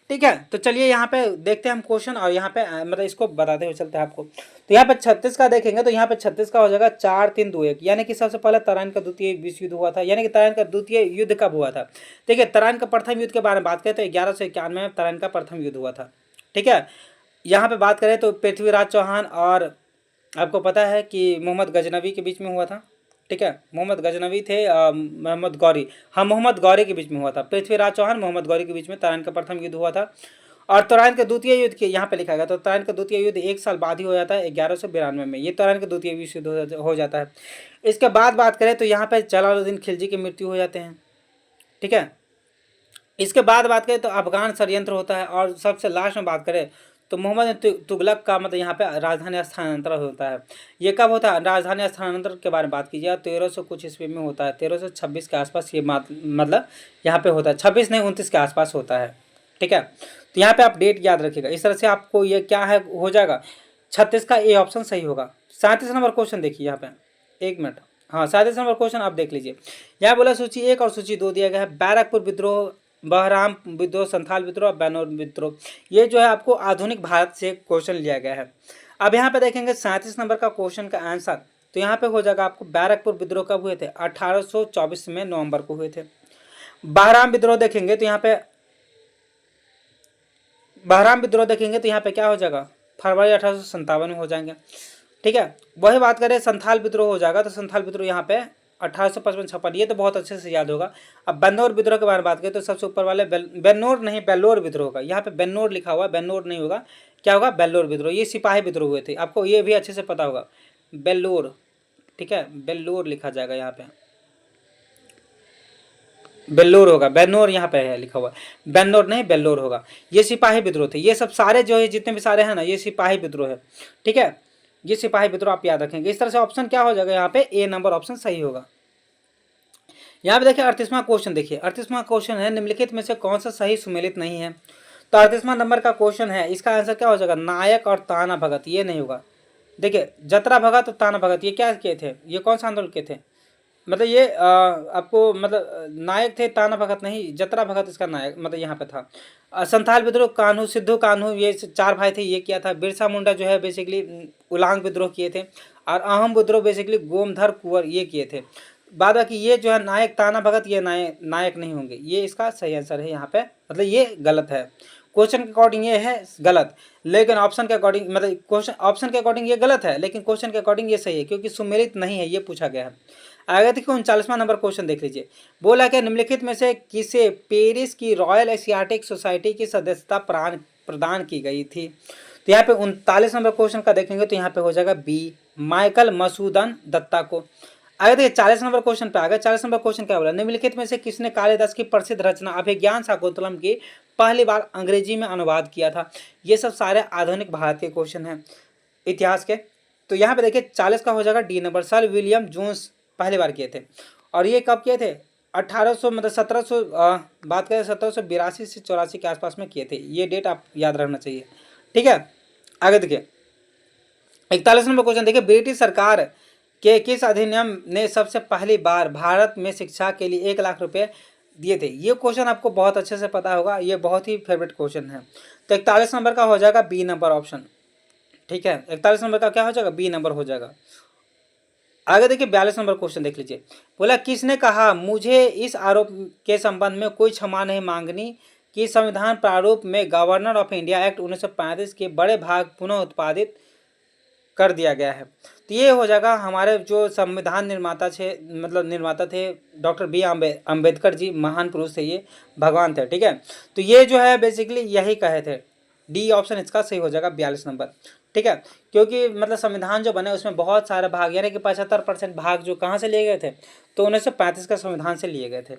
ठीक है, तो चलिए यहाँ पे देखते हैं हम क्वेश्चन और यहाँ पे मतलब इसको बताते हुए चलते हैं आपको। तो यहाँ पे 36 का देखेंगे तो यहाँ पे 36 का हो जाएगा 4-3-2-1, यानी कि सबसे पहले तराइन का द्वितीय विश्व युद्ध हुआ था। यानी कि तराइन का द्वितीय युद्ध कब हुआ था? देखिए तराइन का प्रथम युद्ध के बारे में बात करें तो 1191 में तराइन का प्रथम युद्ध हुआ था। ठीक है, यहाँ पे बात करें तो पृथ्वीराज चौहान और आपको पता है कि मोहम्मद गजनवी के बीच में हुआ था। ठीक है, मोहम्मद गजनवी थे मोहम्मद गौरी, हाँ मोहम्मद गौरी के बीच में हुआ था। पृथ्वीराज चौहान मोहम्मद गौरी के बीच में तराइन का प्रथम युद्ध हुआ था। और तराइन का द्वितीय युद्ध के यहाँ पे लिखा गया, तो तराइन का द्वितीय युद्ध 1 साल बाद ही हो जाता है 1192 में, ये तराइन का द्वितीय विश्व युद्ध हो जाता है। इसके बाद बात करें तो यहाँ पे जलालुद्दीन खिलजी की मृत्यु हो जाते हैं। ठीक है, इसके बाद बात करें तो अफगान षड्यंत्र होता है। और सबसे लास्ट में बात करें तो मोहम्मद तुगलक का मतलब यहाँ पे राजधानी स्थानांतरण होता है। ये कब होता है? राजधानी स्थानांतरण के बारे में बात कीजिए 1300 कुछ ईस्वी में होता है, 1326 के आसपास ये मतलब यहाँ पे होता है, 26 नहीं 29 के आसपास होता है। ठीक है, तो यहाँ पे आप डेट याद रखिएगा। इस तरह से आपको ये क्या है हो जाएगा, 36 का ए ऑप्शन सही होगा। 37 नंबर क्वेश्चन देखिए यहाँ पे, एक मिनट, हाँ 37 नंबर क्वेश्चन आप देख लीजिए। यहाँ बोला सूची 1 और सूची 2 दिया गया है। बैरकपुर विद्रोह, बहराम विद्रोह, संथाल विद्रोह, बैनोर विद्रोह, ये जो है आपको आधुनिक भारत से क्वेश्चन लिया गया है। अब यहाँ पे देखेंगे 37 नंबर का क्वेश्चन का आंसर, तो यहाँ पे हो जाएगा आपको बैरकपुर विद्रोह कब हुए थे? 1824 में नवंबर को हुए थे। बहराम विद्रोह देखेंगे तो यहाँ पे यहाँ पे क्या हो जाएगा? फरवरी 1857 में हो जाएंगे। ठीक है, वही बात करें संथाल विद्रोह हो जाएगा तो संथाल विद्रोह यहाँ पे 1855-56, ये तो बहुत अच्छे से याद होगा। अब बेन्नौर विद्रोह के बारे में बात करें तो सबसे ऊपर वाले बेन्नौर नहीं बेल्लोर विद्रोह होगा। यहाँ पे बेन्नौर लिखा हुआ, बेन्नौर नहीं होगा, क्या होगा? बेल्लोर विद्रोह। ये सिपाही विद्रोह हुए थे, आपको ये भी अच्छे से पता होगा, बेल्लोर। ठीक है, बेल्लोर लिखा जाएगा, यहाँ पे बेल्लोर होगा, बेन्नौर यहाँ पे है लिखा हुआ, बेन्नौर नहीं बेल्लोर होगा। ये सिपाही विद्रोह थे, ये सब सारे जो है जितने भी सारे हैं ना, ये सिपाही विद्रोह है। ठीक है, ये सिपाही विद्रोह आप याद रखेंगे। इस तरह से ऑप्शन क्या हो जाएगा यहाँ पे? ए नंबर ऑप्शन सही होगा। यहाँ पे देखिए 38वां क्वेश्चन देखिए। 38वां क्वेश्चन है निम्नलिखित में से कौन सा सही सुमेलित नहीं है? तो 38वां नंबर का क्वेश्चन है, इसका आंसर क्या हो जाएगा? नायक और ताना भगत, ये नहीं होगा। देखिए जतरा भगत और ताना भगत ये क्या किए थे? ये कौन सा आंदोलन किए थे? मतलब ये आपको मतलब नायक थे, ताना भगत नहीं, जतरा भगत इसका नायक मतलब यहाँ पे था। संथाल विद्रोह कान्हू, सिद्धू कान्हू, ये 4 भाई थे, ये किया था। बिरसा मुंडा जो है बेसिकली उलांग विद्रोह किए थे। और अहम विद्रोह बेसिकली गोमधर कुंवर ये किए थे। बाद बाकी ये जो है नायक ताना भगत, ये नायक नहीं होंगे, ये इसका सही आंसर है यहाँ पे, मतलब ये गलत है। क्वेश्चन के अकॉर्डिंग ये है गलत, लेकिन ऑप्शन के अकॉर्डिंग मतलब क्वेश्चन ऑप्शन के अकॉर्डिंग ये गलत है, लेकिन क्वेश्चन के अकॉर्डिंग ये सही है क्योंकि सुमेलित नहीं है, ये पूछा गया है। आगे देखिए 39वां नंबर क्वेश्चन देख लीजिए। बोला कि निम्नलिखित में से किसे पेरिस की रॉयल एशियाटिक सोसाइटी की सदस्यता प्रदान की गई थी। तो यहाँ पे 39 नंबर क्वेश्चन का देखेंगे तो यहाँ पे हो जाएगा बी, माइकल मसूदन दत्ता को। आगे देखिए 40 नंबर क्वेश्चन पे आ गए। 40 नंबर क्वेश्चन क्या बोला, निम्नलिखित में से किसने कालिदास की प्रसिद्ध रचना अभिज्ञान शाकुंतलम की पहली बार अंग्रेजी में अनुवाद किया था। ये सब सारे आधुनिक भारत के क्वेश्चन हैं इतिहास के। तो यहाँ पे देखिए 40 का हो जाएगा D number, sir William Jones पहली बार किए थे। और ये कब किए थे, 1800 मतलब 1700 बात करें 1782 से 84 के आसपास में किए थे। ये डेट आप याद रखना चाहिए, ठीक है। आगे देखिए 41 नंबर क्वेश्चन देखिए, ब्रिटिश सरकार के किस अधिनियम ने सबसे पहली बार भारत में शिक्षा के लिए 1 लाख रुपए दिए थे। ये क्वेश्चन आपको बहुत अच्छे से पता होगा, ये बहुत ही फेवरेट क्वेश्चन है। तो 41 नंबर का हो जाएगा बी नंबर ऑप्शन, ठीक है। 41 नंबर का क्या हो जाएगा, बी नंबर हो जाएगा। आगे देखिए 42 नंबर क्वेश्चन देख लीजिए। बोला किसने कहा मुझे इस आरोप के संबंध में कोई क्षमा नहीं मांगनी कि संविधान प्रारूप में गवर्नर ऑफ इंडिया एक्ट 1935 के बड़े भाग पुनः उत्पादित कर दिया गया है। तो ये हो जाएगा हमारे जो संविधान निर्माता थे डॉक्टर बी अम्बेडकर जी, महान पुरुष थे, ये भगवान थे, ठीक है। तो ये जो है बेसिकली यही कहे थे, डी ऑप्शन इसका सही हो जाएगा 42 नंबर, ठीक है। क्योंकि मतलब संविधान जो बने उसमें बहुत सारे भाग यानी कि 75% भाग जो कहाँ से लिए गए थे, तो 1935 का संविधान से लिए गए थे।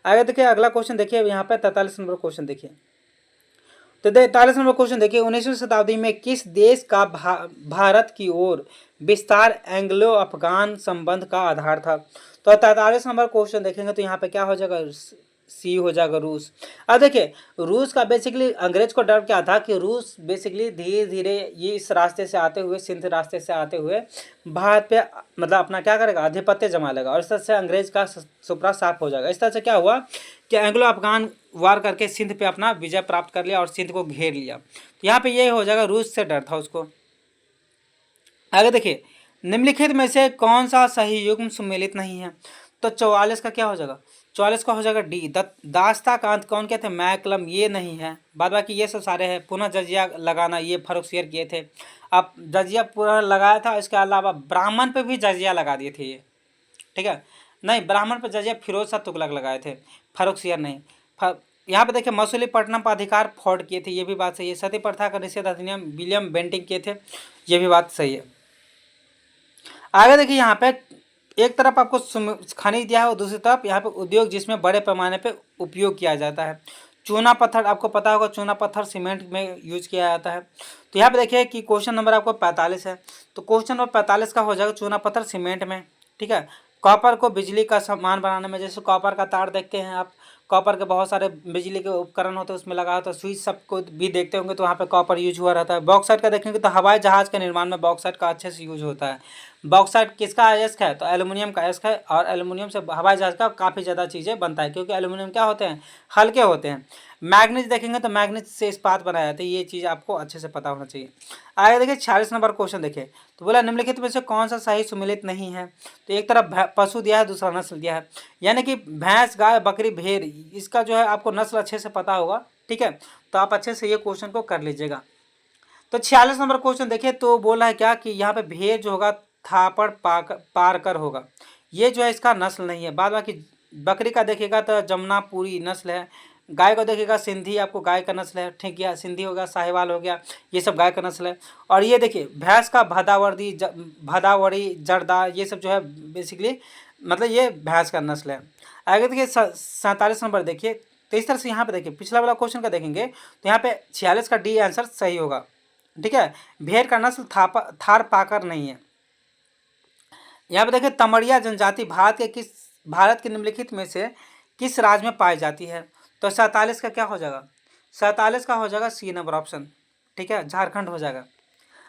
आगे देखिए अगला क्वेश्चन देखिए, यहाँ पे 43 नंबर क्वेश्चन देखिए। तो 43 नंबर क्वेश्चन देखिए, 19वीं शताब्दी में किस देश का भारत की ओर विस्तार एंग्लो अफगान संबंध का आधार था। तो 43 नंबर क्वेश्चन देखेंगे तो यहाँ पे क्या हो जाएगा, सी हो जाएगा रूस। अब देखिए रूस का बेसिकली अंग्रेज को डर क्या था कि रूस बेसिकली धीरे धीरे ये इस रास्ते से आते हुए, सिंध रास्ते से आते हुए भारत पे मतलब अपना क्या करेगा, आधिपत्य जमा लेगा, और इस तरह से अंग्रेज का सुपड़ा साफ हो जाएगा। इस तरह से क्या हुआ कि एंग्लो अफगान वार करके सिंध पे अपना विजय प्राप्त कर लिया और सिंध को घेर लिया। तो यहाँ पे ये हो जाएगा, रूस से डर था उसको। आगे देखिए निम्नलिखित में से कौन सा सही युग्म सुमेलित नहीं है। तो 44 का क्या हो जाएगा, 44 का हो जाएगा डी, दास्ता कांत कौन कहते हैं, मैकलम, ये नहीं है। बाद बाकी ये सब सारे हैं। पुनः जजिया लगाना ये फर्रुखसियर किए थे। अब जजिया पूरा लगाया था, इसके अलावा ब्राह्मण पे भी जजिया लगा दिए थे ये, ठीक है। नहीं, ब्राह्मण पे जजिया फिरोज शाह तुगलक लगाए थे, फर्रुखसियर नहीं। यहाँ पे देखिए मसूलीपट्टनम पर अधिकार फोर्ड किए थे, ये भी बात सही है। सती प्रथा का निषेध अधिनियम विलियम बेंटिंग किए थे, ये भी बात सही है। आगे देखिए यहाँ पे एक तरफ आपको खनिज दिया है और दूसरी तरफ यहाँ पे उद्योग जिसमें बड़े पैमाने पे उपयोग किया जाता है। चूना पत्थर आपको पता होगा, चूना पत्थर सीमेंट में यूज किया जाता है। तो यहाँ पे देखिए कि क्वेश्चन नंबर आपको 45 है, तो क्वेश्चन नंबर 45 का हो जाएगा चूना पत्थर सीमेंट में, ठीक है। कॉपर को बिजली का सामान बनाने में, जैसे कॉपर का तार देखते हैं आप, कॉपर के बहुत सारे बिजली के उपकरण होते हैं उसमें लगा होता है, स्विच सबको भी देखते होंगे तो वहाँ पे कॉपर यूज हुआ रहता है। बॉक्साइट का देखेंगे तो हवाई जहाज के निर्माण में बॉक्साइट का अच्छे से यूज होता है। बॉक्साइट किसका अयस्क है, तो एल्युमिनियम का अयस्क है, और एल्युमिनियम से हवाई जहाज का काफ़ी ज़्यादा चीज़ें बनता है क्योंकि एल्युमिनियम क्या होते हैं, हल्के होते हैं। मैग्नीज देखेंगे तो मैग्नीज से इस्पात बनाया जाता है, ये चीज़ आपको अच्छे से पता होना चाहिए। आगे देखिए 46 नंबर क्वेश्चन देखिए, तो बोला निम्नलिखित में से कौन सा सही सुमेलित नहीं है। तो एक तरफ पशु दिया है, दूसरा नस्ल दिया है, यानी कि भैंस, गाय, बकरी, भेड़, इसका जो है आपको नस्ल अच्छे से पता होगा, ठीक है। तो आप अच्छे से ये क्वेश्चन को कर लीजिएगा। तो 46 नंबर क्वेश्चन देखिए, तो बोला है क्या कि यहाँ पे भेड़ जो होगा थापड़ पारकर होगा, ये जो है इसका नस्ल नहीं है। बाद बाकी बकरी का देखिएगा तो जमुनापुरी नस्ल है। गाय को देखिएगा सिंधी, आपको गाय का नस्ल है, ठीक है, सिंधी हो गया, साहिवाल हो गया, ये सब गाय का नस्ल है। और ये देखिए भैंस का भदावरी जर्दा, ये सब जो है बेसिकली मतलब ये भैंस का नस्ल है। आगे देखिए 47 नंबर देखिए, तो इस तरह से यहाँ पे देखिए पिछला वाला क्वेश्चन का देखेंगे तो यहाँ पे 46 का डी आंसर सही होगा, ठीक है। भेड़ का नस्ल थार पाकर नहीं है। यहाँ पे देखिए तमड़िया जनजाति भारत के निम्नलिखित में से किस राज्य में पाई जाती है। तो 47 का क्या हो जाएगा, 47 का हो जाएगा सी नंबर ऑप्शन, ठीक है, झारखंड हो जाएगा।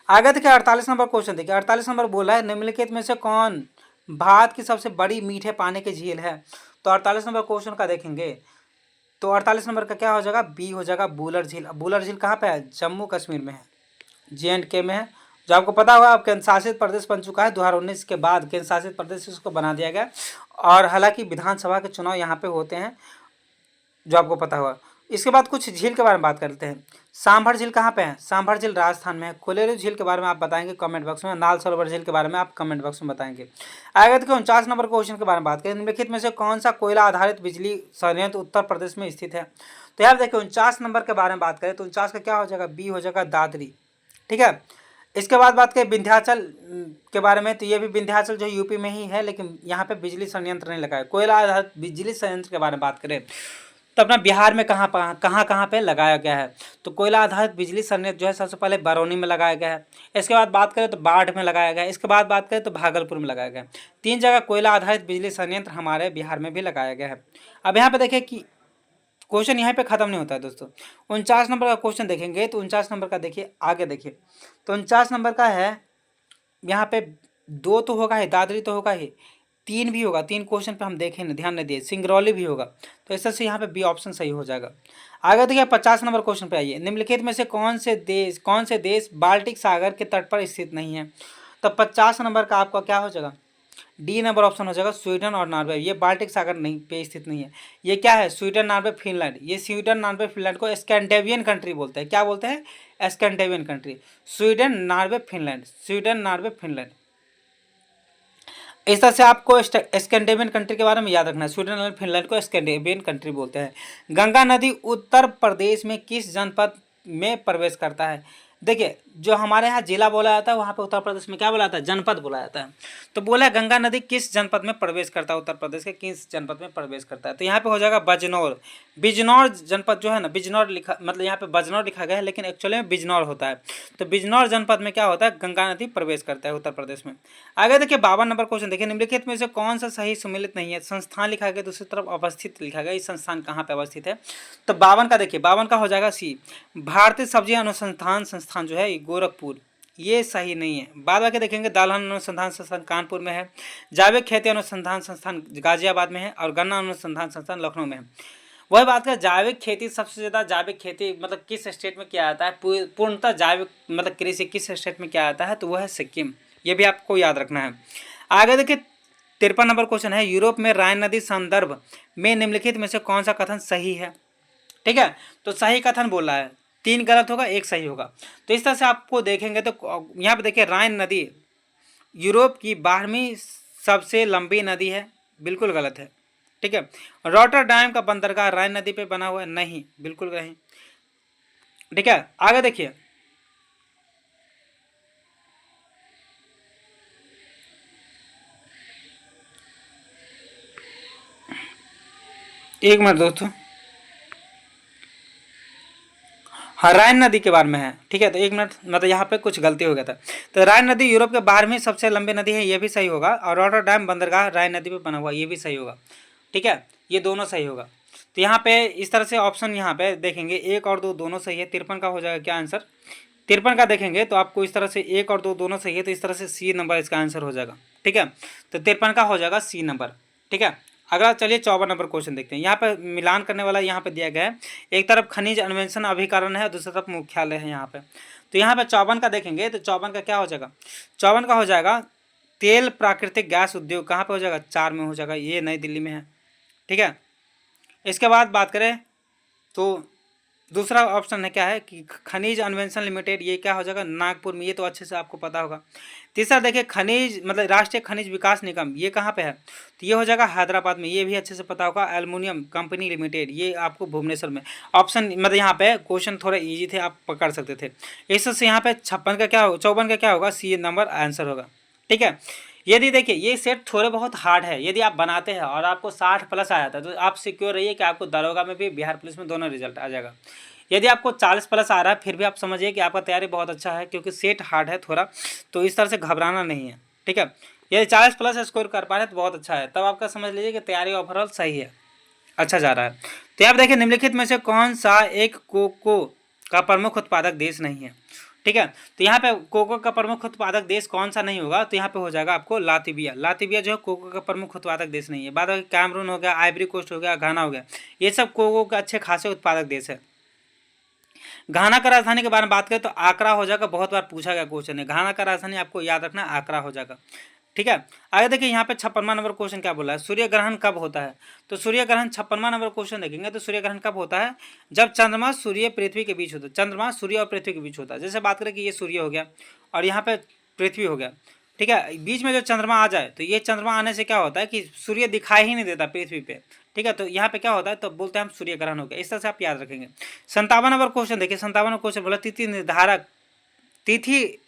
आगे देखिए 48 नंबर क्वेश्चन देखिए, 48 नंबर बोला है निम्नलिखित में से कौन भारत की सबसे बड़ी मीठे पानी की झील है। तो 48 नंबर क्वेश्चन का देखेंगे तो 48 नंबर का क्या हो जाएगा, बी हो जाएगा बूलर झील। बूलर झील कहाँ पे है, जम्मू कश्मीर में है, JNK में है, जो आपको पता होगा अब केंद्र शासित प्रदेश बन चुका है। 2019 के बाद केंद्र शासित प्रदेश इसको बना दिया गया, और हालांकि विधानसभा के चुनाव यहाँ पे होते हैं, जो आपको पता होगा। इसके बाद कुछ झील के बारे में बात करते हैं। सांभर झील कहाँ पे है? सांभर झील राजस्थान में है। कोलेरू झील के बारे में आप बताएंगे कमेंट बॉक्स में। नाल सरोवर झील के बारे में आप कमेंट बॉक्स में बताएंगे। आगे देखिए 49 नंबर क्वेश्चन के बारे में बात करें। निम्नलिखित में से कौन सा कोयला आधारित बिजली संयंत्र उत्तर प्रदेश में स्थित है? तो यार देखिए 49 नंबर के बारे में बात करें तो 49 का क्या हो जाएगा? बी हो जाएगा, दादरी। ठीक है। इसके बाद बात करें विंध्याचल के बारे में, तो ये भी विंध्याचल जो यूपी में ही है, लेकिन यहाँ पे बिजली संयंत्र नहीं लगा है। कोयला आधारित बिजली संयंत्र के बारे में बात करें तो अपना बिहार में कहाँ पे लगाया गया है? तो कोयला आधारित बिजली संयंत्र जो है सबसे पहले बरौनी में लगाया गया है। इसके बाद बात करें तो बाढ़ में लगाया गया है। इसके बाद बात करें तो भागलपुर में लगाया गया है। 3 जगह कोयला आधारित बिजली संयंत्र हमारे बिहार में भी लगाया गया है। अब यहाँ पे देखिए कि क्वेश्चन यहाँ पे खत्म नहीं होता है दोस्तों। 49 नंबर का क्वेश्चन देखेंगे तो 49 नंबर का देखिए, आगे देखिए तो 49 नंबर का है, यहाँ पे 2 तो होगा ही, दादरी तो होगा ही, 3 भी होगा। 3 क्वेश्चन पे हम देखें ना, ध्यान नहीं दिए, सिंगरौली भी होगा। तो इस तरह से यहाँ पे बी ऑप्शन सही हो जाएगा। आगे देखिए 50 नंबर क्वेश्चन पे आइए। निम्नलिखित में से कौन से देश बाल्टिक सागर के तट पर स्थित नहीं है? तो 50 नंबर का आपका क्या हो जाएगा? डी नंबर ऑप्शन हो जाएगा, स्वीडन और नॉर्वे। ये बाल्टिक सागर नहीं पे स्थित नहीं है। ये क्या है? Sweden, Norway, Finland. ये स्वीडन, नॉर्वे, फिनलैंड को स्कैंडिनेवियन कंट्री बोलते हैं। क्या बोलते हैं? Scandinavian country. Sweden, Norway, Finland. Sweden, Norway, Finland. इस तरह से आपको स्कैंडिनेवियन कंट्री के बारे में याद रखना है। स्वीडन और फिनलैंड को स्कैंडिनेवियन कंट्री बोलते हैं। गंगा नदी उत्तर प्रदेश में किस जनपद में प्रवेश करता है? देखिए जो हमारे यहाँ जिला बोला जाता है, वहाँ पे उत्तर प्रदेश में क्या बोला जाता है? जनपद बोला जाता है। तो बोला गंगा नदी किस जनपद में प्रवेश करता है? उत्तर प्रदेश के किस जनपद में प्रवेश करता है? तो यहाँ पे हो जाएगा बजनौर। बिजनौर जनपद जो है ना, बिजनौर लिखा, मतलब यहाँ पे बजनौर लिखा गया है, लेकिन एक्चुअली में बिजनौर होता है। तो बिजनौर जनपद में क्या होता है? गंगा नदी प्रवेश करता है उत्तर प्रदेश में। आगे देखिए 52 नंबर क्वेश्चन देखिए। निम्नलिखित में से कौन सा सही सुमेलित नहीं है? संस्थान लिखा गया, दूसरी तरफ अवस्थित लिखा गया। इस संस्थान कहाँ पे अवस्थित है? तो 52 का देखिए, 52 का हो जाएगा सी, भारतीय सब्जी अनुसंधान संस्थान जो है गोरखपुर। ये सही नहीं है। बाद बाकी देखेंगे दलहन अनुसंधान संस्थान कानपुर में है, जैविक खेती अनुसंधान संस्थान गाजियाबाद में है, और गन्ना अनुसंधान संस्थान लखनऊ में है। वही बात करें जैविक खेती, सबसे ज़्यादा जैविक खेती मतलब किस स्टेट में किया जाता है? पूर्णतः जैविक मतलब कृषि किस स्टेट में किया जाता है? तो वह है सिक्किम। ये भी आपको याद रखना है। आगे देखिए 53 नंबर क्वेश्चन है, यूरोप में राइन नदी संदर्भ में निम्नलिखित में से कौन सा कथन सही है? ठीक है, तो सही कथन बोला है, 3 गलत होगा, 1 सही होगा। तो इस तरह से आपको देखेंगे तो यहाँ पे देखिए राइन नदी यूरोप की 12वीं सबसे लंबी नदी है, बिल्कुल गलत है। ठीक है। रॉटरडैम का बंदरगाह राइन नदी पे बना हुआ है, नहीं, बिल्कुल नहीं। ठीक है, आगे देखिए एक मिनट दोस्तों, हाँ राइन नदी के बारे में है। ठीक है, तो 1 मिनट, मतलब यहाँ पे कुछ गलती हो गया था। तो राइन नदी यूरोप के 12वीं सबसे लंबी नदी है, ये भी सही होगा। और रॉटरडैम बंदरगाह राइन नदी पे बना हुआ, ये भी सही होगा। ठीक है, ये दोनों सही होगा। तो यहाँ पे इस तरह से ऑप्शन यहाँ पे देखेंगे 1 और 2 दोनों सही है। 53 का हो जाएगा क्या आंसर? 53 का देखेंगे तो आपको इस तरह से 1 और 2 दोनों सही है, तो इस तरह से सी नंबर इसका आंसर हो जाएगा। ठीक है, तो 53 का हो जाएगा सी नंबर। ठीक है, अगला चलिए 54 नंबर क्वेश्चन देखते हैं। यहाँ पे मिलान करने वाला यहाँ पे दिया गया है, एक तरफ खनिज अन्वेषण अभिकरण है, दूसरी तरफ मुख्यालय है यहाँ पे। तो यहाँ पे 54 का देखेंगे तो 54 का क्या हो जाएगा? 54 का हो जाएगा तेल प्राकृतिक गैस उद्योग। कहाँ पे हो जाएगा? 4 में हो जाएगा, ये नई दिल्ली में है। ठीक है, इसके बाद बात करें तो दूसरा ऑप्शन है क्या है कि खनिज अन्वेषण लिमिटेड, ये क्या हो जाएगा? नागपुर में, ये तो अच्छे से आपको पता होगा। तीसरा देखिए खनिज मतलब राष्ट्रीय खनिज विकास निगम, ये कहाँ पे है? तो ये हो जाएगा हैदराबाद में, ये भी अच्छे से पता होगा। एल्युमिनियम कंपनी लिमिटेड, ये आपको भुवनेश्वर में। ऑप्शन मतलब यहाँ पे क्वेश्चन थोड़े इजी थे, आप पकड़ सकते थे। इससे यहाँ पे 56 का क्या, 54 का क्या होगा? सी नंबर आंसर होगा। ठीक है, यदि देखिए ये सेट थोड़े बहुत हार्ड है, यदि आप बनाते हैं और आपको 60 प्लस आया था तो आप सिक्योर रहिए कि आपको दरोगा में भी, बिहार पुलिस में दोनों रिजल्ट आ जाएगा। यदि आपको 40 प्लस आ रहा है फिर भी आप समझिए कि आपका तैयारी बहुत अच्छा है, क्योंकि सेट हार्ड है थोड़ा, तो इस तरह से घबराना नहीं है। ठीक है, यदि 40 प्लस स्कोर कर पा रहे हैं तो बहुत अच्छा है, तब आपका समझ लीजिए कि तैयारी ओवरऑल सही है, अच्छा जा रहा है। तो आप देखिए निम्नलिखित में से कौन सा एक कोको का प्रमुख उत्पादक देश नहीं है? ठीक है, तो यहाँ पे कोको का प्रमुख उत्पादक देश कौन सा नहीं होगा? तो यहाँ पे हो जाएगा आपको लातविया। लातविया जो है कोको का प्रमुख उत्पादक देश नहीं है। बाद में कैमरून हो गया, आइवरी कोस्ट हो गया, घाना हो गया, ये सब कोको के अच्छे खासे उत्पादक देश है। घाना का राजधानी के बारे में बात करें तो आकरा हो जाएगा, बहुत बार पूछा गया क्वेश्चन है। घाना का राजधानी आपको याद रखना आकरा हो जाएगा। ठीक है। आगे देखिए यहाँ पे 56वां नंबर क्वेश्चन क्या बोला है, सूर्य ग्रहण कब होता है। तो सूर्य ग्रहण 56वां नंबर क्वेश्चन देखेंगे तो सूर्य ग्रहण कब होता है, जब चंद्रमा सूर्य पृथ्वी के बीच होता है, चंद्रमा सूर्य और पृथ्वी के बीच होता है। जैसे बात करें कि ये सूर्य हो गया और यहाँ पे पृथ्वी हो गया, ठीक है, बीच में जो चंद्रमा आ जाए तो ये चंद्रमा आने से क्या होता है कि सूर्य दिखाई ही नहीं देता पृथ्वी पे, ठीक है। तो यहाँ पे क्या होता है, तो बोलते हैं हम सूर्य ग्रहण हो गया। इस तरह से आप याद रखेंगे। 57वां नंबर क्वेश्चन देखिए, 57वां क्वेश्चन बोला तिथि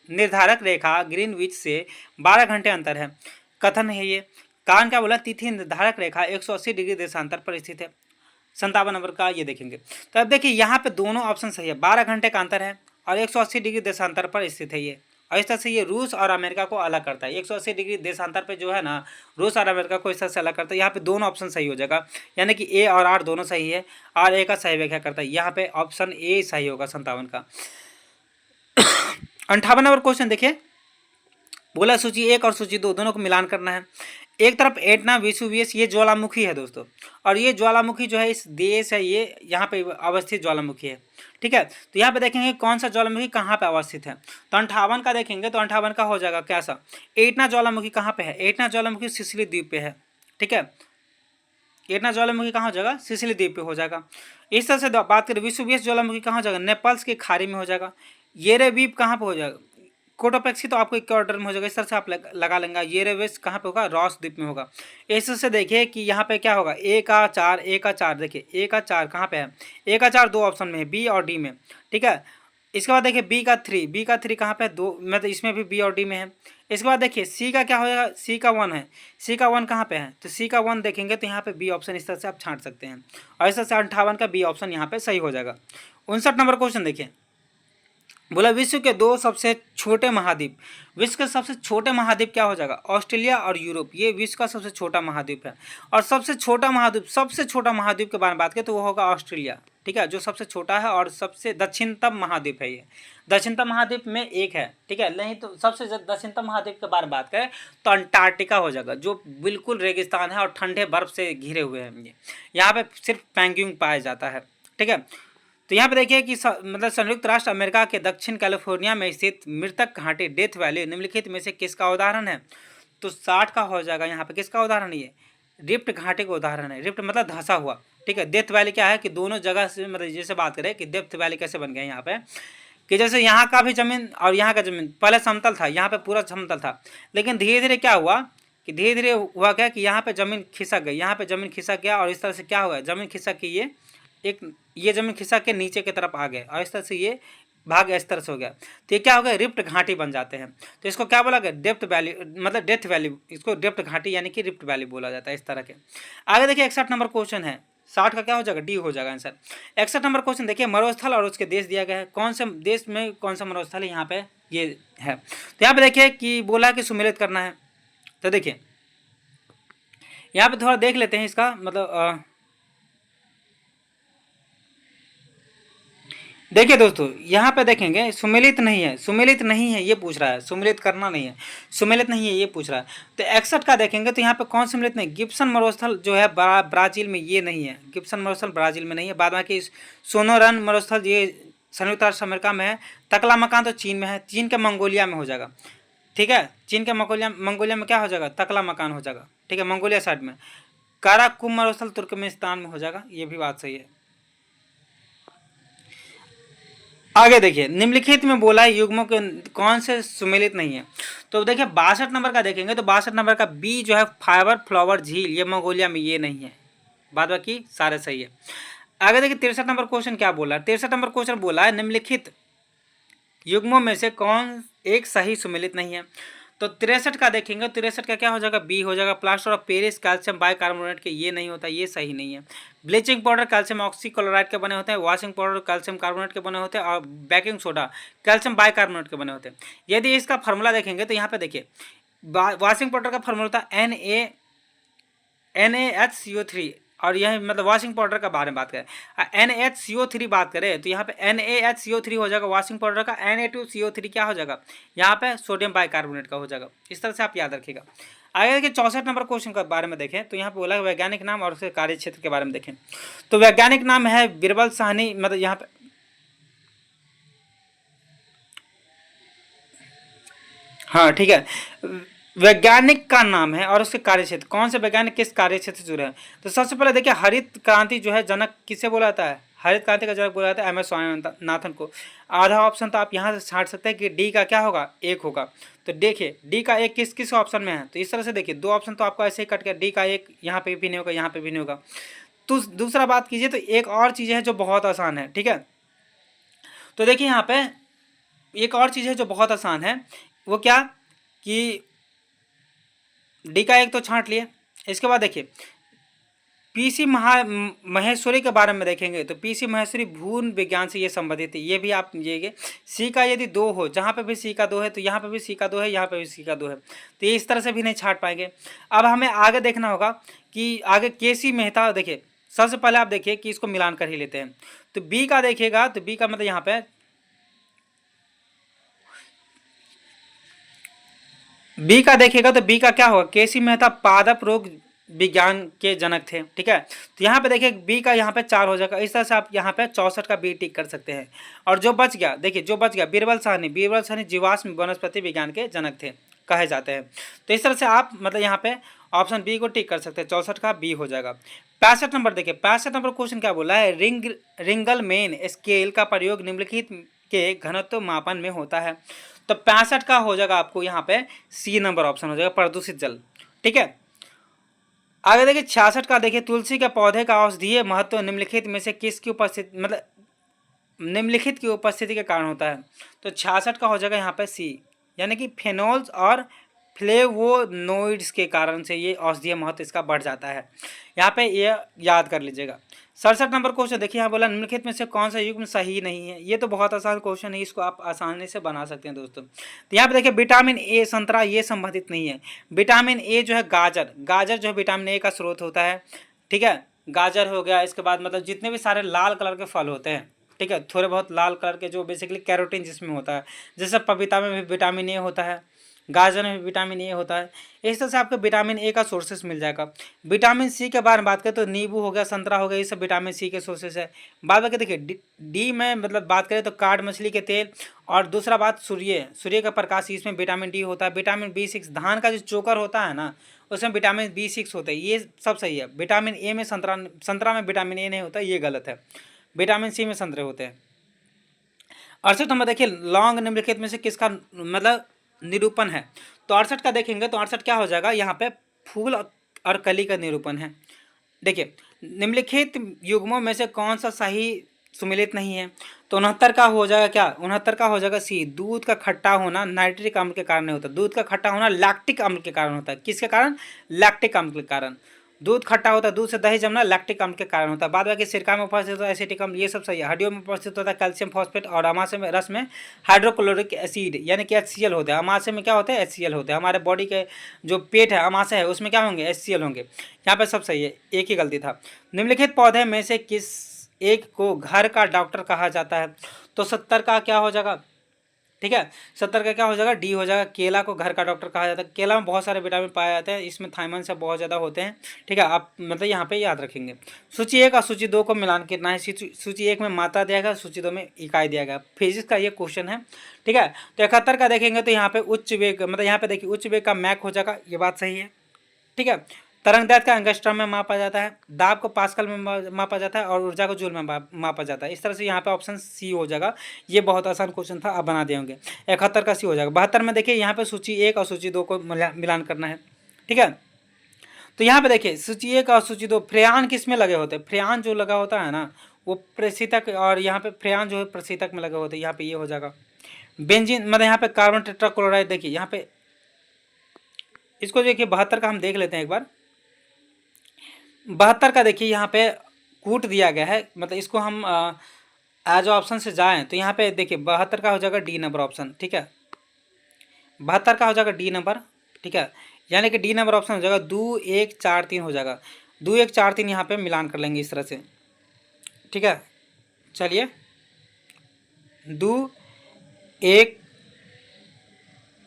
निर्धारक रेखा ग्रीनविच से 12 घंटे अंतर है, कथन है ये। कारण क्या बोला, तिथि निर्धारक रेखा 180 डिग्री देशांतर पर स्थित है। 57 नंबर का ये देखेंगे। तो अब देखिए यहाँ पे दोनों ऑप्शन सही है, 12 घंटे का अंतर है और 180 डिग्री देशांतर पर स्थित है ये। और इस तरह से ये रूस और अमेरिका को अलग करता है। 180 डिग्री देशांतर पे जो है ना, रूस और अमेरिका को इस तरह से अलग करता है। यहाँ पे दोनों ऑप्शन सही हो जाएगा, यानी कि ए और आर दोनों सही है और ए का सही व्याख्या करता है। यहाँ पे ऑप्शन ए सही होगा 57 का। 58 नंबर क्वेश्चन देखिए, बोला सूची 1 और सूची 2 दोनों को मिलान करना है। एक तरफ एटना वेसुवियस ये ज्वालामुखी है दोस्तों, और ये ज्वालामुखी जो है इस देश है, ये यहाँ पे अवस्थित ज्वालामुखी है, ठीक है। तो यहाँ पे देखेंगे कौन सा ज्वालामुखी कहाँ पे अवस्थित है। तो 58 का देखेंगे तो 58 का हो जाएगा कैसा, एटना ज्वालामुखी कहाँ पे है, एटना ज्वालामुखी सिसिली द्वीप पे है, ठीक है। एटना ज्वालामुखी कहाँ हो जाएगा, सिसिली द्वीप पे हो जाएगा। इस तरह से बात करें वेसुवियस ज्वालामुखी कहाँ हो जाएगा, नेपाल्स की खाड़ी में हो जाएगा। येरेवीप कहाँ पे हो जाएगा, कोटोपेक्सी तो आपको एक ऑर्डर में हो जाएगा। इस तरह से आप लगा लेंगे। येरेवेस कहाँ पे होगा, रॉस द्वीप में होगा। इस तरह से देखिए कि यहाँ पे क्या होगा, ए का 4 देखिए ए का 4 कहाँ पे है, ए का 4 दो ऑप्शन में है, बी और डी में, ठीक है। इसके बाद देखिए बी का 3 कहाँ पे है, दो मतलब इसमें भी बी और डी में है। इसके बाद देखिए सी का क्या हो जाएगा, सी का 1 है, सी का 1 कहाँ पे है, तो सी का 1 देखेंगे तो यहाँ पे बी ऑप्शन इस तरह से आप छांट सकते हैं। और इस तरह से 58 का बी ऑप्शन यहाँ पे सही हो जाएगा। 59 नंबर क्वेश्चन देखिए, बोला विश्व के 2 सबसे छोटे महाद्वीप, विश्व के सबसे छोटे महाद्वीप क्या हो जाएगा, ऑस्ट्रेलिया और यूरोप। ये विश्व का सबसे छोटा महाद्वीप है। और सबसे छोटा महाद्वीप के बारे में बात करें तो वो होगा ऑस्ट्रेलिया, ठीक है, जो सबसे छोटा है और सबसे दक्षिणतम महाद्वीप है। ये दक्षिणतम महाद्वीप में एक है, ठीक है। नहीं तो सबसे दक्षिणतम महाद्वीप के बारे में बात करें तो अंटार्कटिका हो जाएगा, जो बिल्कुल रेगिस्तान है और ठंडे बर्फ से घिरे हुए हैं। ये यहाँ पे सिर्फ पेंगुइन पाया जाता है, ठीक है। तो यहाँ पे देखिए कि मतलब संयुक्त राष्ट्र अमेरिका के दक्षिण कैलिफोर्निया में स्थित मृतक घाटी डेथ वैली निम्नलिखित में से किसका उदाहरण है। तो 60 का हो जाएगा। यहाँ पे किसका उदाहरण है, ये रिफ्ट घाटी का उदाहरण है। रिफ्ट मतलब धंसा हुआ, ठीक है। डेथ वैली क्या है कि दोनों जगह से मतलब जैसे बात करें कि डेथ वैली कैसे बन गया यहाँ पे, कि जैसे यहाँ का भी जमीन और यहाँ का जमीन पहले समतल था, यहाँ पे पूरा समतल था, लेकिन धीरे धीरे क्या हुआ कि धीरे धीरे हुआ क्या कि यहाँ पे जमीन खिसक गई, यहाँ पे जमीन खिसक गया और इस तरह से क्या हुआ, जमीन खिसक के ये जमीन खिसक के नीचे की तरफ आ गए और इस तरह से ये भाग इस तरह से हो गया। तो ये क्या हो गया, रिफ्ट घाटी बन जाते हैं। तो इसको क्या बोला गया, डेप्थ वैली मतलब डेथ वैली, इसको डेप्थ घाटी यानी कि रिफ्ट वैली बोला जाता है इस तरह के। आगे देखिए 61 नंबर क्वेश्चन है, 60 का क्या हो जाएगा, डी हो जाएगा आंसर। 61 नंबर क्वेश्चन देखिए, मरुस्थल और उसके देश दिया गया है, कौन से देश में कौन सा मरुस्थल है, यहाँ पे ये है। तो यहाँ पे देखिए कि बोला कि सुमेलित करना है। तो देखिए यहाँ पे थोड़ा देख लेते हैं इसका मतलब देखिए दोस्तों यहाँ पे देखेंगे सुमेलित नहीं है ये पूछ रहा है, सुमेलित करना नहीं है, सुमेलित नहीं है ये पूछ रहा है। तो 61 का देखेंगे तो यहाँ पे कौन सुमेलित नहीं, गिब्सन मरुस्थल जो है ब्राजील में ये नहीं है, गिब्सन मरुस्थल ब्राजील में नहीं है। बाद बाकी सोनोरन मरुस्थल ये संयुक्त राष्ट्र अमेरिका में है। तकला मकान तो चीन में है, चीन के मंगोलिया में हो जाएगा, ठीक है। चीन के मंगोलिया में क्या हो जाएगा, तकला मकान हो जाएगा, ठीक है, मंगोलिया साइड में। काराकुम मरुस्थल तुर्कमेनिस्तान में हो जाएगा, ये भी बात सही है। आगे देखिए निम्नलिखित में बोला है युग्मों के कौन से सुमेलित नहीं है। तो देखिए 62 नंबर का देखेंगे तो 62 नंबर का बी जो है फाइबर फ्लावर झील, ये मंगोलिया में ये नहीं है, बाद बाकी सारे सही है। आगे देखिए 63 नंबर क्वेश्चन क्या बोला है, 63 नंबर क्वेश्चन बोला है निम्नलिखित युग्मों में से कौन एक सही सुमेलित नहीं है। तो 63 का देखेंगे, 63 का क्या हो जाएगा, बी हो जाएगा। Plaster of Paris calcium bicarbonate के ये नहीं होता, ये सही नहीं है। ब्लीचिंग पाउडर कैल्शियम ऑक्सीक्लोराइड के बने होते हैं, वॉशिंग पाउडर कैल्शियम कार्बोनेट के बने होते हैं और बेकिंग सोडा कैल्शियम बाइकार्बोनेट के बने होते हैं। यदि इसका फार्मूला देखेंगे तो यहाँ पे देखिए वॉशिंग पाउडर का फार्मूला होता है NaHCO3 और यह मतलब वॉशिंग पाउडर का बारे में बात करें NaHCO3 बात करें तो यहाँ पे NaHCO3 हो जाएगा वॉशिंग पाउडर का, Na2CO3 क्या हो जाएगा यहाँ पे सोडियम बाइकार्बोनेट का हो जाएगा। इस तरह से आप याद रखिएगा। आगे देखिए 64 नंबर क्वेश्चन के बारे में देखें तो यहाँ पे बोला वैज्ञानिक नाम और उसके कार्य क्षेत्र के बारे में देखें। तो वैज्ञानिक नाम है बिरबल साहनी, मतलब यहाँ पे हाँ ठीक है, वैज्ञानिक का नाम है और उसके कार्य क्षेत्र, कौन से वैज्ञानिक किस कार्य क्षेत्र से जुड़े हैं। तो सबसे पहले देखिए हरित क्रांति जो है जनक किसे बोला जाता है, हरित क्रांति का जनक बोला जाता है एम एस स्वामीनाथन को। आधा ऑप्शन तो आप यहाँ से छांट सकते हैं कि डी का क्या होगा, एक होगा। तो देखिए डी का एक किस किस ऑप्शन में है, तो इस तरह से देखिए दो ऑप्शन तो आपको ऐसे ही कट गया, डी का एक यहाँ पे भी नहीं होगा, यहाँ पे भी नहीं होगा। तो दूसरा बात कीजिए तो एक और चीज़ है जो बहुत आसान है, ठीक है। तो देखिए यहाँ पे एक और चीज़ है जो बहुत आसान है, वो क्या कि डी का एक तो छांट लिए। इसके बाद देखिए पीसी महेश्वरी के बारे में देखेंगे तो पीसी महेश्वरी भून विज्ञान से ये संबंधित है, ये भी आप लीजिएगा। सी का यदि दो हो, जहाँ पे भी सी का दो है तो यहाँ पे भी सी का दो है, यहाँ पे भी सी का दो है, तो ये इस तरह से भी नहीं छांट पाएंगे। अब हमें आगे देखना होगा कि आगे केसी मेहता, देखिए सबसे पहले आप देखिए कि इसको मिलान कर ही लेते हैं। तो बी का देखिएगा तो बी का मतलब यहाँ पे बी का देखिएगा तो बी का क्या होगा, केसी मेहता पादप रोग विज्ञान के जनक थे, ठीक है। तो यहाँ पे देखिए बी का यहाँ पे 4 हो जाएगा। इस तरह से आप यहाँ पे 64 का बी टिक कर सकते हैं। और जो बच गया, देखिए जो बच गया बीरबल साहनी जीवाश्म वनस्पति विज्ञान के जनक थे कहे जाते हैं। तो इस तरह से आप मतलब यहाँ पे ऑप्शन बी को टिक कर सकते हैं, 64 का बी हो जाएगा। 65 नंबर देखिए, 65 नंबर क्वेश्चन क्या बोला है, रिंगलमेन स्केल का प्रयोग निम्नलिखित के घनत्व मापन में होता है। तो 65 का हो जाएगा आपको यहाँ पे सी नंबर ऑप्शन हो जाएगा, प्रदूषित जल, ठीक है। आगे देखिए 66 का देखिए, तुलसी के पौधे का औषधीय महत्व निम्नलिखित में से किसकी उपस्थिति मतलब निम्नलिखित की उपस्थिति के कारण होता है। तो 66 का हो जाएगा यहाँ पे सी, यानी कि फेनोल्स और फ्लेवोनोइड्स के कारण से ये औषधीय महत्व इसका बढ़ जाता है। यहाँ पे ये याद कर लीजिएगा। 67 नंबर क्वेश्चन देखिए, यहाँ बोला निम्नलिखित में से कौन सा युग्म सही नहीं है। ये तो बहुत आसान क्वेश्चन है, इसको आप आसानी से बना सकते हैं दोस्तों। तो यहाँ पे देखिए विटामिन ए संतरा ये संबंधित नहीं है। विटामिन ए जो है गाजर जो है विटामिन ए का स्रोत होता है, ठीक है। गाजर हो गया, इसके बाद मतलब जितने भी सारे लाल कलर के फल होते हैं, ठीक है, थोड़े बहुत लाल कलर के जो बेसिकली कैरोटीन जिसमें होता है, जैसे पपीता में भी विटामिन ए होता है, गाजर में भी विटामिन ए होता है। इस तरह से आपको विटामिन ए का सोर्सेस मिल जाएगा। विटामिन सी के बारे में बात करें तो नींबू हो गया, संतरा हो गया, ये सब विटामिन सी के सोर्सेस है। बाद में देखिए डी में मतलब बात करें तो काठ मछली के तेल, और दूसरा बात सूर्य का प्रकाश, इसमें विटामिन डी होता है। विटामिन B6 धान का जो चोकर होता है ना, उसमें विटामिन B6 होता है, ये सब सही है। विटामिन ए में संतरा में विटामिन ए नहीं होता, ये गलत है। विटामिन सी में संतरे होते हैं। 68 नंबर देखिए, लौंग निम्नलिखित में से किसका मतलब निरूपण है। तो 68 का देखेंगे तो 68 क्या हो जाएगा, यहाँ पे फूल और कली का निरूपण है। देखिए निम्नलिखित युग्मों में से कौन सा सही सुमिलित नहीं है। तो 69 का हो जाएगा क्या, 69 का हो जाएगा सी, दूध का खट्टा होना नाइट्रिक अम्ल के कारण नहीं होता। दूध का खट्टा होना लैक्टिक अम्ल के कारण होता है। किसके कारण, लैक्टिक अम्ल के कारण। दूध खट्टा होता है, दूध से दही जमना लैक्टिक अम्ल के कारण होता है। बाद बाकी सिरका में उपस्थित होता है एसिटिक अम्ल, ये सब सही है। हड्डियों में उपस्थित होता है कैल्शियम फॉस्फेट, और अमाशय में रस में हाइड्रोक्लोरिक एसिड यानी कि HCl होते हैं। अमाशय में क्या होते हैं, HCl होते हैं। हमारे बॉडी के जो पेट है अमाशय है उसमें क्या होंगे, HCl होंगे। यहाँ पे सब सही है, एक ही गलती था। निम्नलिखित पौधे में से किस एक को घर का डॉक्टर कहा जाता है। तो 70 का क्या हो जाएगा, ठीक है, 70 का क्या हो जाएगा, डी हो जाएगा। केला को घर का डॉक्टर कहा जाता है। केला में बहुत सारे विटामिन पाए जाते हैं, इसमें थायमन से बहुत ज़्यादा होते हैं, ठीक है। आप मतलब यहाँ पे याद रखेंगे। सूची 1 और सूची 2 को मिलान कितना है। सूची 1 में मात्रा दिया गया, सूची 2 में इकाई दिया गया। फिजिक्स का ये क्वेश्चन है, ठीक है। तो 71 का देखेंगे तो यहाँ पे उच्च वेग मतलब यहाँ पे देखिए उच्च वेग का मैक हो जाएगा, ये बात सही है, ठीक है। तरंगदैर्घ्य का एंगस्ट्रॉम में मापा जाता है, दाब को पास्कल में मापा जाता है, और ऊर्जा को जूल में मापा जाता है। इस तरह से यहाँ पे ऑप्शन सी हो जाएगा। ये बहुत आसान क्वेश्चन था, आप बना दिए होंगे। 71 का सी हो जाएगा। 72 में देखिए यहाँ पे सूची 1 और सूची 2 को मिलान करना है, ठीक है। तो यहाँ पे देखिए सूची 1 और सूची 2 फ्रेयान किस में लगे होते हैं। फ्रेयान जो लगा होता है ना वो प्रशीतक, और यहाँ पे फ्रेयान जो है प्रशीतक में लगे होते हैं। यहाँ पे ये हो जाएगा। बेंजीन मतलब यहाँ पे कार्बन टेट्राक्लोराइड, देखिए यहाँ पे इसको देखिए 72 का हम देख लेते हैं एक बार। 72 का देखिए यहाँ पे कूट दिया गया है, मतलब इसको हम एज ऑप्शन से जाएं तो यहाँ पे देखिए 72 का हो जाएगा डी नंबर ऑप्शन, ठीक है। 72 का हो जाएगा डी नंबर, ठीक है, यानी कि डी नंबर ऑप्शन हो जाएगा। 2 1 4 3 हो जाएगा। 2 1 4 3 यहाँ पे मिलान कर लेंगे इस तरह से, ठीक है। चलिए 2 1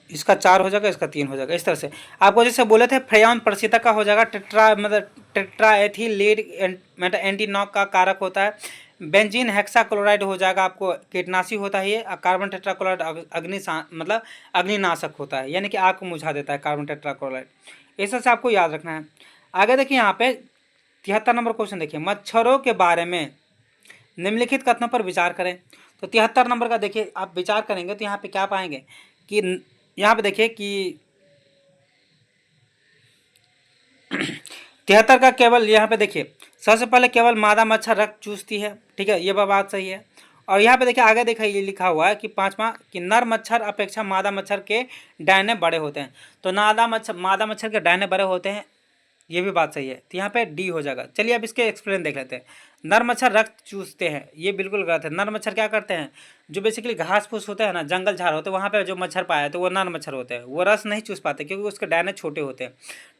इसका 4 हो जाएगा, इसका 3 हो जाएगा। इस तरह से आपको जैसे बोले थे फ्रेयॉन प्रशीतक का हो जाएगा। टेट्रा मतलब टेट्राएथिलीन मतलब एंटीनॉक का कारक होता है। बेंजीन हेक्साक्लोराइड हो जाएगा आपको कीटनाशी होता है ये। कार्बन टेट्राक्लोराइड मतलब अग्निनाशक होता है, यानी कि आग को मुझा देता है कार्बन टेट्राक्लोराइड। ऐसा से आपको याद रखना है। आगे देखिए यहाँ पे 73 नंबर क्वेश्चन देखिए, मच्छरों के बारे में निम्नलिखित कथनों पर विचार करें। तो 73 नंबर का देखिए आप विचार करेंगे तो यहाँ पे क्या पाएंगे कि यहाँ पे देखिए कि 73 का केवल यहाँ पे देखिए सबसे पहले केवल मादा मच्छर रक्त चूसती है, ठीक है, ये बात सही है। और यहाँ पे देखिए आगे देखिए ये लिखा हुआ है कि 5वां कि नर मच्छर अपेक्षा मादा मच्छर के डायने बड़े होते हैं। तो मादा मच्छर के डायने बड़े होते हैं, ये भी बात सही है। तो यहाँ पे डी हो जाएगा। चलिए अब इसके एक्सप्लेन देख लेते हैं। नर मच्छर रक्त चूसते हैं, ये बिल्कुल गलत है। नर मच्छर क्या करते हैं, जो बेसिकली घास फूस होते हैं ना, जंगल झाड़ होते हैं, वहाँ पे जो मच्छर पाया तो वो नर मच्छर होते हैं, वो रस नहीं चूस पाते क्योंकि उसके डायने छोटे होते हैं,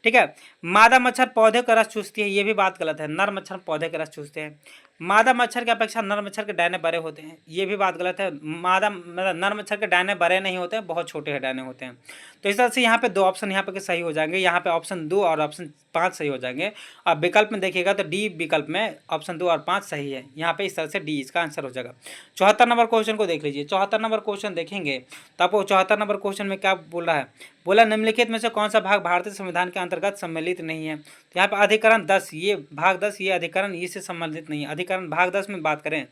ठीक है। मादा मच्छर पौधे का रस चूसती है, ये भी बात गलत है। नर मच्छर पौधे का रस चूसते हैं। मादा मच्छर की अपेक्षा नर मच्छर के डायने बड़े होते हैं, ये भी बात गलत है। नर मच्छर के डायने बड़े नहीं होते हैं, बहुत छोटे डायने होते हैं। तो इस तरह से यहाँ पे 2 ऑप्शन यहाँ पे के सही हो जाएंगे। यहाँ पे ऑप्शन 2 और ऑप्शन 5 सही हो जाएंगे। और विकल्प में देखिएगा तो डी विकल्प में ऑप्शन 2 और 5 सही है। यहाँ पे इस तरह से डी इसका आंसर हो जाएगा। 74 नंबर क्वेश्चन को देख लीजिए। 74 नंबर क्वेश्चन देखेंगे तो आपको 74 नंबर क्वेश्चन में क्या बोल रहा है, बोला निम्नलिखित में से कौन सा भाग भारतीय संविधान के अंतर्गत सम्मिलित नहीं है। तो यहाँ पे अधिकरण 10, ये भाग 10 ये अधिकरण इससे संबंधित नहीं है। अधिकरण भाग 10 में बात करें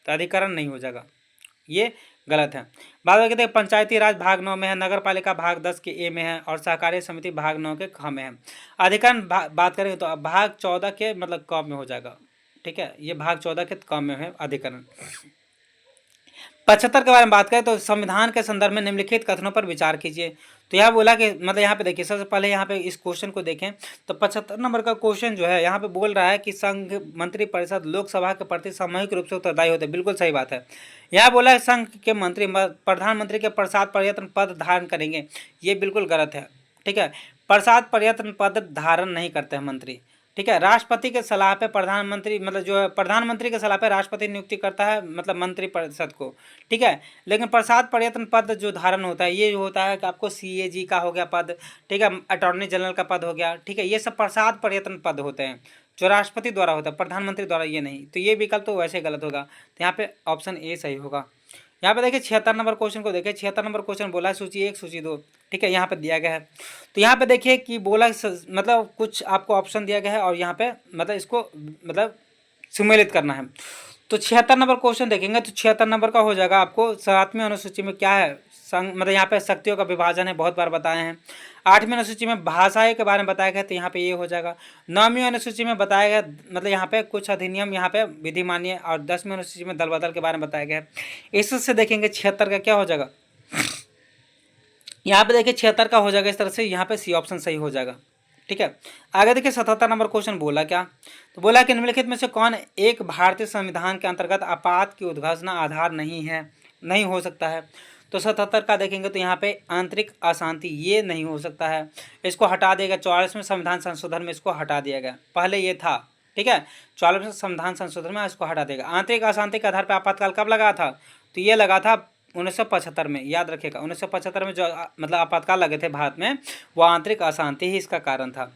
तो अधिकरण नहीं हो जाएगा, ये गलत है। बाद में कहते हैं पंचायती राज भाग 9 में है, नगर पालिका भाग 10 के ए में है और सहकारी समिति भाग 9 के ख में है। अधिकरण बात करें तो भाग 14 के मतलब क में हो जाएगा, ठीक है, ये भाग 14 के क में है अधिकरण। 75 के बारे में बात करें तो संविधान के संदर्भ में निम्नलिखित कथनों पर विचार कीजिए। तो यह बोला कि मतलब यहाँ पे देखिए सबसे पहले यहाँ पे इस क्वेश्चन को देखें तो 75 नंबर का क्वेश्चन जो है यहाँ पे बोल रहा है कि संघ मंत्री परिषद लोकसभा के प्रति सामूहिक रूप से उत्तरदायी होते हैं, बिल्कुल सही बात है। यह बोला है संघ के मंत्री प्रधानमंत्री के प्रसाद प्रयत्न पद धारण करेंगे, ये बिल्कुल गलत है, ठीक है। प्रसाद प्रयत्न पद धारण नहीं करते हैं मंत्री, ठीक है। राष्ट्रपति के सलाह पे प्रधानमंत्री मतलब जो है प्रधानमंत्री के सलाह पे राष्ट्रपति नियुक्ति करता है मतलब मंत्री परिषद को, ठीक है। लेकिन प्रसाद प्रयत्न पद जो धारण होता है ये होता है कि आपको CAG का हो गया पद, ठीक है, अटॉर्नी जनरल का पद हो गया, ठीक है, ये सब प्रसाद प्रयत्न पद होते हैं जो राष्ट्रपति द्वारा होता है, प्रधानमंत्री द्वारा ये नहीं। तो ये विकल्प तो वैसे गलत होगा। तो यहाँ पे ऑप्शन ए सही होगा। यहाँ पे देखिए 76 नंबर क्वेश्चन को देखिए। 76 नंबर क्वेश्चन बोला है सूची 1 सूची 2, ठीक है, यहाँ पे दिया गया है। तो यहाँ पे देखिए कि बोला मतलब कुछ आपको ऑप्शन दिया गया है और यहाँ पे मतलब इसको मतलब सम्मिलित करना है। तो 76 नंबर क्वेश्चन देखेंगे तो 76 नंबर का हो जाएगा आपको 7वीं अनुसूची में क्या है मतलब यहाँ पे शक्तियों का विभाजन है, बहुत बार बताए हैं। 8वीं अनुसूची में भाषाएं के बारे में बताया गया तो यहाँ पे ये हो जाएगा। 9वीं अनुसूची में बताया गया मतलब यहाँ पे कुछ अधिनियम यहाँ पे विधि मान्य, और 10वीं अनुसूची में दल बदल के बारे में बताया गया है। इससे देखेंगे 76 का क्या हो जाएगा, यहाँ पे देखिए 76 का हो जाएगा इस तरह से, यहाँ पे सी ऑप्शन सही हो जाएगा, ठीक है। आगे देखिए 77 नंबर क्वेश्चन बोला क्या, तो बोला कि निम्नलिखित में से कौन एक भारतीय संविधान के अंतर्गत आपात की उद्घोषणा आधार नहीं हो सकता है। तो 77 का देखेंगे तो यहाँ पे आंतरिक अशांति ये नहीं हो सकता है, इसको हटा दिया गया। 44वें संविधान संशोधन में इसको हटा दिया गया, पहले ये था, ठीक है, 44वें संविधान संशोधन में इसको हटा देगा। आंतरिक अशांति के आधार पर आपातकाल कब लगा था, तो ये लगा था 1975 में, याद रखिएगा 1975 में जो मतलब आपातकाल लगे थे भारत में वो आंतरिक अशांति ही इसका कारण था।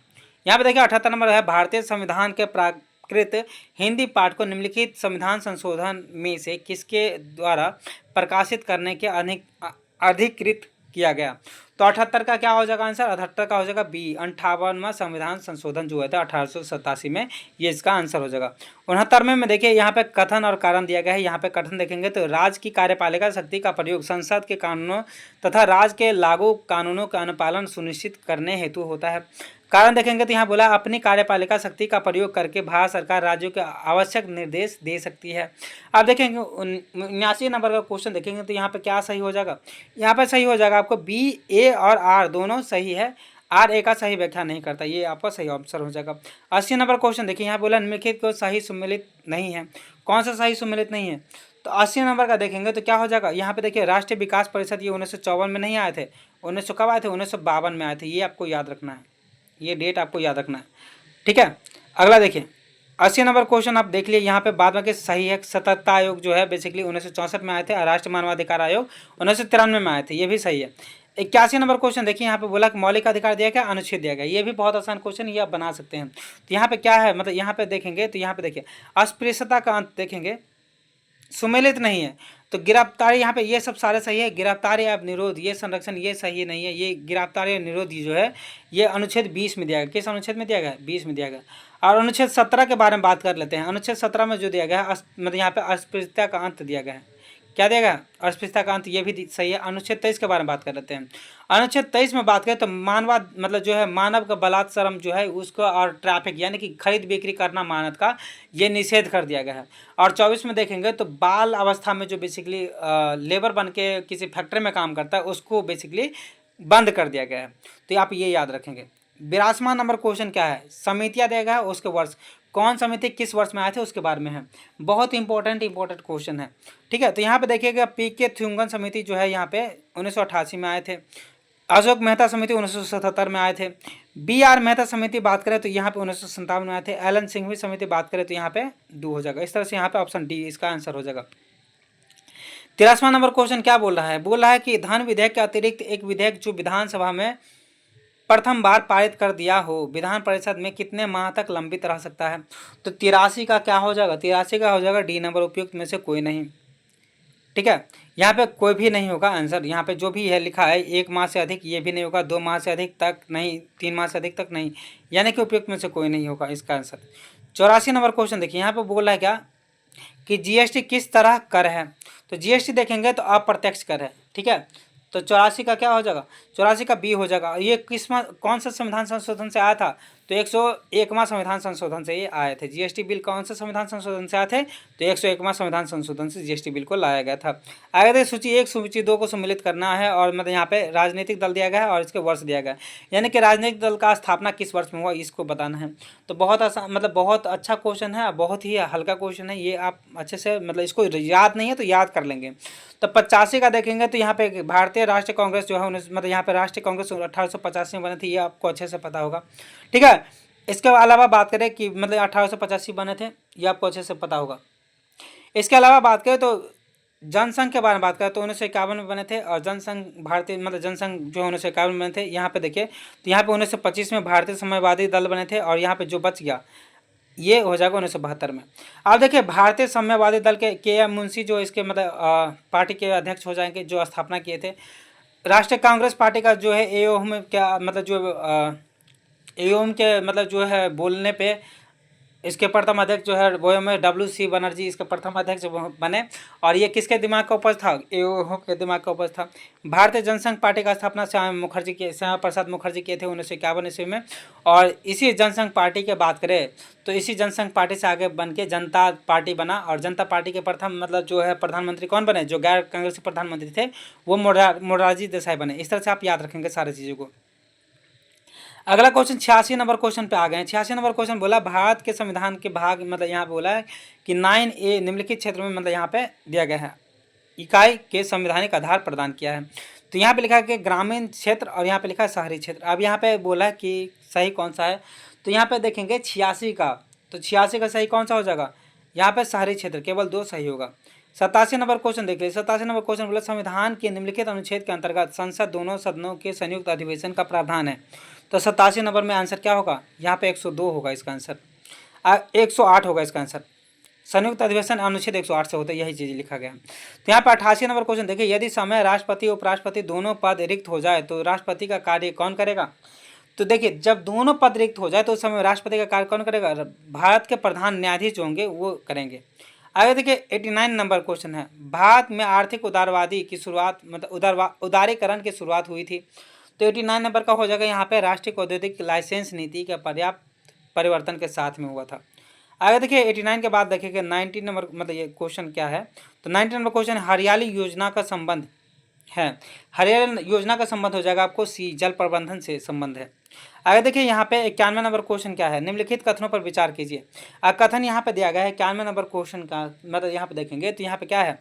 यहाँ पे देखिए 78 नंबर है, भारतीय संविधान के प्राकृत हिंदी पाठ को निम्नलिखित संविधान संशोधन में से किसके द्वारा प्रकाशित करने के अधिकृत किया गया। तो 78 का क्या हो जाएगा आंसर, 78 का हो जाएगा बी, 58वां संविधान संशोधन जो हुआ था 1887 में, ये इसका आंसर हो जाएगा। 69वें में देखिए यहाँ पे कथन और कारण दिया गया है। यहाँ पे कथन देखेंगे तो राज्य की कार्यपालिका शक्ति का प्रयोग संसद के कानूनों तथा राज्य के लागू कानूनों का अनुपालन सुनिश्चित करने हेतु होता है। कारण देखेंगे तो यहाँ बोला अपनी कार्यपालिका शक्ति का प्रयोग करके भारत सरकार राज्यों के आवश्यक निर्देश दे सकती है। अब देखेंगे 79 नंबर का क्वेश्चन देखेंगे तो यहाँ पे क्या सही हो जाएगा, यहाँ पे सही हो जाएगा आपको बी, ए और आर दोनों सही है, आर ए का सही व्याख्या नहीं करता, ये आपका सही आंसर हो जाएगा। 80 नंबर क्वेश्चन देखिए, यहाँ बोला निम्नलिखित को सही सम्मिलित नहीं है, कौन सा सही सम्मिलित नहीं है। तो 80 नंबर का देखेंगे तो क्या हो जाएगा, यहाँ पे देखिए राष्ट्रीय विकास परिषद ये 1954 में नहीं आए थे, 1900 कब आए थे, 1952 में आए थे, ये आपको याद रखना है, ये डेट आपको याद रखना है, ठीक है। अगला देखिए 80 नंबर क्वेश्चन आप देख लिए, यहाँ पे बाद में सही है। सतर्कता आयोग जो है बेसिकली 1964 में आए थे, राष्ट्रीय मानवाधिकार आयोग 1993 में आए थे, ये भी सही है। 81 नंबर क्वेश्चन देखिए, यहाँ पे बोला कि मौलिक अधिकार दिया गया, अनुच्छेद दिया गया, ये भी बहुत आसान क्वेश्चन, ये आप बना सकते हैं। तो यहाँ पे क्या है मतलब यहाँ पे देखेंगे तो यहाँ पे देखिए अस्पृश्यता का अंत देखेंगे सुमेलित नहीं है। तो गिरफ्तारी यहाँ पे ये सब सारे सही है। गिरफ्तारी या निरोध, ये संरक्षण, ये सही नहीं है। ये गिरफ्तारी या निरोध जो है ये अनुच्छेद 20 में दिया गया। किस अनुच्छेद में दिया गया? 20 में दिया गया। और अनुच्छेद 17 के बारे में बात कर लेते हैं। अनुच्छेद 17 में जो दिया गया है मतलब यहाँ पे अस्पृश्यता का अंत दिया गया है। क्या दिया गया? अस्पृश्यता का अंत, ये भी सही है। अनुच्छेद 23 के बारे में बात कर लेते हैं। अनुच्छेद 23 में बात करें तो मानवाद मतलब जो है मानव का बलात्सर्म जो है उसको और ट्रैफिक यानी कि खरीद बिक्री करना मानव का, ये निषेध कर दिया गया है। और 24 में देखेंगे तो बाल अवस्था में जो बेसिकली लेबर बन के किसी फैक्ट्री में काम करता है उसको बेसिकली बंद कर दिया गया है। तो आप ये याद रखेंगे। 82वां नंबर क्वेश्चन क्या है? समितियाँ दिया गया है, उसके वर्ष, कौन समिति किस वर्ष में आए थे उसके बारे में है। बहुत इंपॉर्टेंट क्वेश्चन है। ठीक है, तो यहाँ पे देखिएगा पीके थ्यूंगन समिति जो है यहाँ पे 1988 में आए थे। अशोक मेहता समिति 1977 में आए थे। BR मेहता समिति बात करें तो यहाँ पे 1957 में आए थे। एलन सिंघवी समिति बात करें तो यहाँ पे 2 हो जाएगा। इस तरह से यहाँ पे ऑप्शन डी इसका आंसर हो जाएगा। 83वां नंबर क्वेश्चन क्या बोल रहा है? बोल रहा है कि धन विधेयक के अतिरिक्त एक विधेयक जो विधानसभा में प्रथम बार पारित कर दिया हो विधान परिषद में कितने माह तक लंबित रह सकता है? तो 83 का क्या हो जाएगा? 83 का हो जाएगा डी नंबर, उपयुक्त में से कोई नहीं। ठीक है, यहाँ पे कोई भी नहीं होगा आंसर। यहाँ पे जो भी है लिखा है 1 माह से अधिक, ये भी नहीं होगा। 2 माह से अधिक तक नहीं, 3 माह से अधिक तक नहीं, यानी कि उपयुक्त में से कोई नहीं होगा इसका आंसर। 84 नंबर क्वेश्चन देखिए, यहाँ पे बोल रहा है क्या कि जीएसटी किस तरह कर है? तो जीएसटी देखेंगे तो अप्रत्यक्ष कर है। ठीक है, तो 84 का क्या हो जाएगा? 84 का बी हो जाएगा। ये कौन सा संविधान संशोधन से आया था? तो 101वां संविधान संशोधन से ये आए थे। जीएसटी बिल कौन सा संविधान संशोधन से आए थे? तो 101वां संविधान संशोधन से जीएसटी बिल को लाया गया था। आगे देखिए सूची 1 सूची 2 को सम्मिलित करना है और मतलब यहाँ पे राजनीतिक दल दिया गया है और इसके वर्ष दिया गया है, यानी कि राजनीतिक दल का स्थापना किस वर्ष में हुआ इसको बताना है। तो बहुत आसान मतलब बहुत अच्छा क्वेश्चन है, बहुत ही हल्का क्वेश्चन है। ये आप अच्छे से मतलब इसको याद नहीं है तो याद कर लेंगे। तो 85 का देखेंगे तो यहाँ पे भारतीय राष्ट्रीय कांग्रेस जो है मतलब यहाँ पे राष्ट्रीय कांग्रेस 1885 में बनी थी, ये आपको अच्छे से पता होगा। ठीक है, इसके अलावा बात करें कि मतलब 1885 बने थे, ये आपको अच्छे से पता होगा। इसके अलावा बात करें तो जनसंघ के बारे में बात करें तो 1951 में बने थे और जनसंघ भारतीय मतलब जनसंघ जो 1951 में बने थे। यहाँ पे देखिए तो यहाँ पे 1925 में भारतीय समाजवादी दल बने थे और यहाँ पे जो बच गया ये हो जाएगा 1972 में। अब देखिए भारतीय साम्यवादी दल के एम मुंशी जो इसके मतलब पार्टी के अध्यक्ष हो जाएंगे, जो स्थापना किए थे। राष्ट्रीय कांग्रेस पार्टी का जो है एओम में क्या मतलब जो एओम के मतलब जो है बोलने पे इसके प्रथम अध्यक्ष जो है वो में WC बनर्जी इसके प्रथम अध्यक्ष बने और ये किसके दिमाग का उपज था? एओम के दिमाग का उपज था। भारतीय जनसंघ पार्टी का स्थापना श्यामा प्रसाद मुखर्जी किए थे 1951 ईस्वी में। और इसी जनसंघ पार्टी की बात करें तो इसी जनसंघ पार्टी से आगे बन के जनता पार्टी बना और जनता पार्टी के प्रथम मतलब जो है प्रधानमंत्री कौन बने? जो गैर कांग्रेसी प्रधानमंत्री थे वो मोरारजी देसाई बने। इस तरह से आप याद रखेंगे सारी चीज़ों को। अगला क्वेश्चन 86 नंबर क्वेश्चन पे आ गए हैं। 86 नंबर क्वेश्चन बोला भारत के संविधान के भाग मतलब यहाँ पे बोला है कि 9A निम्नलिखित क्षेत्र में मतलब यहाँ पे दिया गया है इकाई के संवैधानिक आधार प्रदान किया है। तो यहाँ पे लिखा है कि ग्रामीण क्षेत्र और यहाँ पे लिखा है शहरी क्षेत्र। अब यहाँ पे बोला है कि सही कौन सा है? तो यहाँ पे देखेंगे 86 का, तो 86 का सही कौन सा हो जाएगा? यहाँ पे शहरी क्षेत्र, केवल 2 सही होगा। 87 नंबर क्वेश्चन देखिए। 87 नंबर क्वेश्चन बोला संविधान के निम्नलिखित अनुच्छेद के अंतर्गत संसद दोनों सदनों के संयुक्त अधिवेशन का प्रावधान है। तो 87 नंबर में आंसर क्या होगा? यहाँ पे 102 होगा इसका आंसर। 108 होगा इसका आंसर। संयुक्त अधिवेशन अनुच्छेद 108 से होता है, यही चीज़ लिखा गया है। तो यहाँ पे 88 नंबर क्वेश्चन देखिए, यदि समय राष्ट्रपति उपराष्ट्रपति दोनों पद रिक्त हो जाए तो राष्ट्रपति का कार्य कौन करेगा? तो देखिए जब दोनों पद रिक्त हो जाए तो उस समय राष्ट्रपति का कार्य कौन करेगा? भारत के प्रधान न्यायाधीश जो होंगे वो करेंगे। आगे देखिए 89 नंबर क्वेश्चन है, भारत में आर्थिक उदारवादी की शुरुआत मतलब उदारीकरण की शुरुआत हुई थी। तो 89 नंबर का हो जाएगा यहाँ पे राष्ट्रीय औद्योगिक लाइसेंस नीति के पर्याप्त परिवर्तन के साथ में हुआ था। आगे देखिए 89 के बाद देखिए 90 नंबर मतलब ये क्वेश्चन क्या है? तो 90 नंबर क्वेश्चन हरियाली योजना का संबंध है। हरियाली योजना का संबंध हो जाएगा आपको सी, जल प्रबंधन से संबंध है। आगे देखिए यहाँ पे 91 नंबर क्वेश्चन क्या है? निम्नलिखित कथनों पर विचार कीजिए। कथन यहाँ पे दिया गया है 91 नंबर क्वेश्चन का मतलब यहाँ पे देखेंगे तो यहाँ पे क्या है?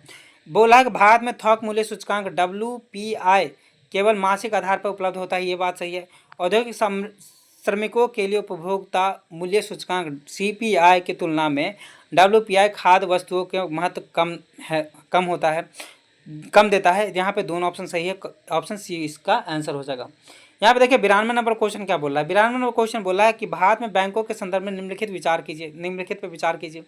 बोला है भारत में थोक मूल्य सूचकांक WPI केवल मासिक आधार पर उपलब्ध होता है, ये बात सही है। औद्योगिक श्रमिकों के लिए उपभोक्ता मूल्य सूचकांक CPI की तुलना में WPI खाद्य वस्तुओं के महत्व कम होता है, कम देता है। यहाँ पे दोनों ऑप्शन सही है, ऑप्शन सी इसका आंसर हो जाएगा। यहाँ पे देखिए 92 नंबर क्वेश्चन क्या बोल रहा है। 92 नंबर क्वेश्चन बोला है कि भारत में बैंकों के संदर्भ में निम्नलिखित विचार कीजिए, निम्नलिखित पे विचार कीजिए।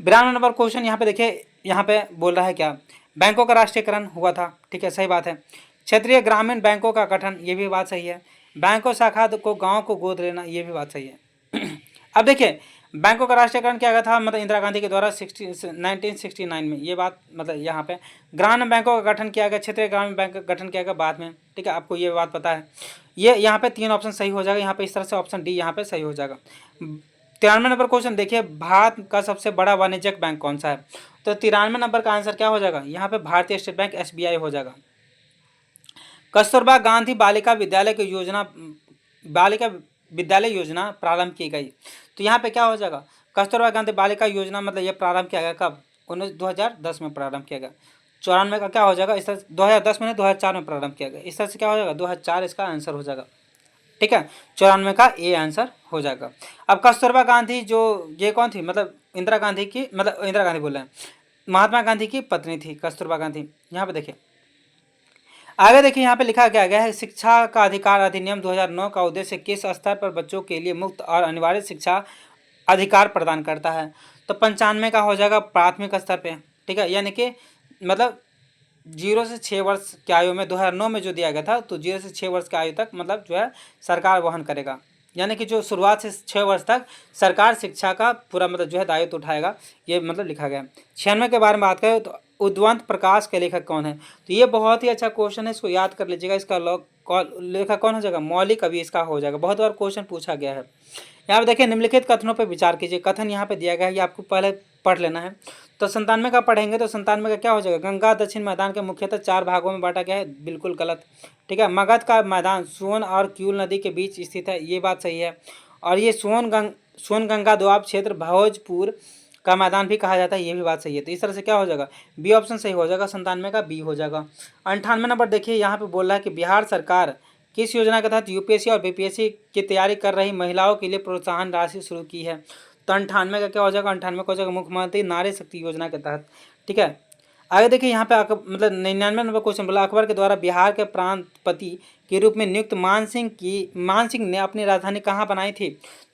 92 नंबर क्वेश्चन यहाँ पे देखिए, यहाँ पे बोल रहा है क्या, बैंकों का राष्ट्रीयकरण हुआ था, ठीक है, सही बात है। क्षेत्रीय ग्रामीण बैंकों का गठन, ये भी बात सही है। बैंकों शाखा को गाँव को गोद लेना, ये भी बात सही है। अब देखिए बैंकों का राष्ट्रीयकरण किया गया था मतलब इंदिरा गांधी के द्वारा 1969 में, ये बात मतलब यहाँ पे। ग्रामीण बैंकों का गठन किया गया, क्षेत्रीय ग्रामीण बैंक का गठन किया गया बाद में, ठीक है, आपको ये बात पता है। ये यहाँ पे 3 ऑप्शन सही हो जाएगा, यहाँ पे इस तरह से ऑप्शन डी यहाँ पे सही हो जाएगा। 93 नंबर क्वेश्चन देखिए, भारत का सबसे बड़ा वाणिज्यिक बैंक कौन सा है। तो 93 नंबर का आंसर क्या हो जाएगा, यहाँ पे भारतीय स्टेट बैंक SBI हो जाएगा। कस्तूरबा गांधी बालिका विद्यालय योजना प्रारंभ की गई, तो यहाँ पे क्या हो जाएगा, कस्तूरबा गांधी बालिका योजना मतलब ये प्रारंभ किया गया कब, 2010 में प्रारंभ किया गया। 94 का क्या हो जाएगा, इस तरह 2010 में 2004 में प्रारंभ किया गया, इस तरह से क्या हो जाएगा 2004 इसका आंसर हो जाएगा, ठीक है। 94 का ए आंसर हो जाएगा। अब कस्तूरबा गांधी जो ये कौन थी, मतलब इंदिरा गांधी की, मतलब इंदिरा गांधी बोल रहे हैं, महात्मा गांधी की पत्नी थी कस्तूरबा गांधी। यहाँ पे देखिए आगे देखिए, यहाँ पे लिखा गया है शिक्षा का अधिकार अधिनियम 2009 का उद्देश्य किस स्तर पर बच्चों के लिए मुफ्त और अनिवार्य शिक्षा अधिकार प्रदान करता है। तो 95 का हो जाएगा प्राथमिक स्तर पे, ठीक है, यानी कि मतलब 0 से 6 वर्ष की आयु में 2009 में जो दिया गया था, तो 0 से 6 वर्ष की आयु तक मतलब जो है सरकार वहन करेगा, यानी कि जो शुरुआत से 6 वर्ष तक सरकार शिक्षा का पूरा मतलब जो है दायित्व उठाएगा, ये मतलब लिखा गया है। 96 के बारे में बात करें तो उद्वंत प्रकाश के लेखक कौन है, तो ये बहुत ही अच्छा क्वेश्चन है, इसको याद कर लीजिएगा। इसका लेखक कौन हो जाएगा, मौलिक कवि इसका हो जाएगा, बहुत बार क्वेश्चन पूछा गया है। यहाँ पे देखिए निम्नलिखित कथनों पर विचार कीजिए, कथन यहाँ पे दिया गया है, ये आपको पहले पढ़ लेना है। तो 97 का पढ़ेंगे तो 97 का क्या हो जाएगा, गंगा दक्षिण मैदान के मुख्यतः 4 भागों में बांटा गया है, बिल्कुल गलत, ठीक है। मगध का मैदान सोन और क्यूल नदी के बीच स्थित है, ये बात सही है। और ये सोन गंगा दोआब क्षेत्र भोजपुर का मैदान भी कहा जाता है, ये भी बात सही है। तो इस तरह से क्या हो जाएगा, बी ऑप्शन सही हो जाएगा, 97 का बी हो जाएगा। 98 नंबर देखिए, यहाँ पे बोल रहा है कि बिहार सरकार किस योजना के तहत UPSC और BPSC की तैयारी कर रही महिलाओं के लिए प्रोत्साहन राशि शुरू की है। तो 98 का क्या हो जाएगा, 98 का हो जाएगा मुख्यमंत्री नारी शक्ति योजना के तहत, ठीक है। आगे देखिए यहाँ पे मतलब 99 नंबर क्वेश्चन बोला, अकबर के द्वारा बिहार के प्रांतपति के रूप में नियुक्त मान सिंह ने अपनी राजधानी कहाँ बनाई थी।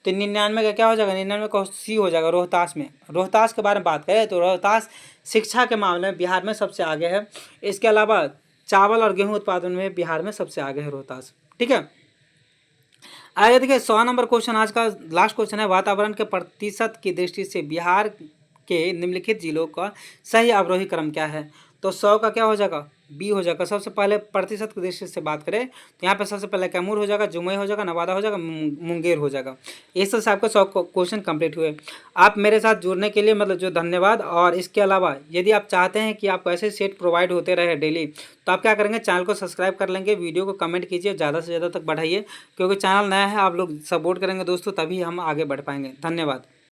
तो 99 का क्या हो जाएगा, 99 का सी हो जाएगा, रोहतास में। रोहतास के बारे में बात करें तो रोहतास शिक्षा के मामले में बिहार में सबसे आगे है। इसके अलावा चावल और गेहूँ उत्पादन में बिहार में सबसे आगे है रोहतास, ठीक है। आगे देखिए 100 नंबर क्वेश्चन आज का लास्ट क्वेश्चन है, वातावरण के प्रतिशत की दृष्टि से बिहार के निम्नलिखित जिलों का सही अवरोही क्रम क्या है। तो 100 का क्या हो जाएगा, बी हो जाएगा। सबसे पहले प्रतिशत की दृष्टि से बात करें तो यहाँ पे सबसे पहले कैमूर हो जाएगा, जमुई हो जाएगा, नवादा हो जाएगा, मुंगेर हो जाएगा। इस तरह से आपको 100 क्वेश्चन कंप्लीट हुए। आप मेरे साथ जुड़ने के लिए मतलब जो धन्यवाद। और इसके अलावा यदि आप चाहते हैं कि आपको ऐसे सेट प्रोवाइड होते रहे डेली, तो आप क्या करेंगे, चैनल को सब्सक्राइब कर लेंगे, वीडियो को कमेंट कीजिए, ज़्यादा से ज़्यादा तक बढ़ाइए, क्योंकि चैनल नया है, आप लोग सपोर्ट करेंगे दोस्तों, तभी हम आगे बढ़ पाएंगे। धन्यवाद।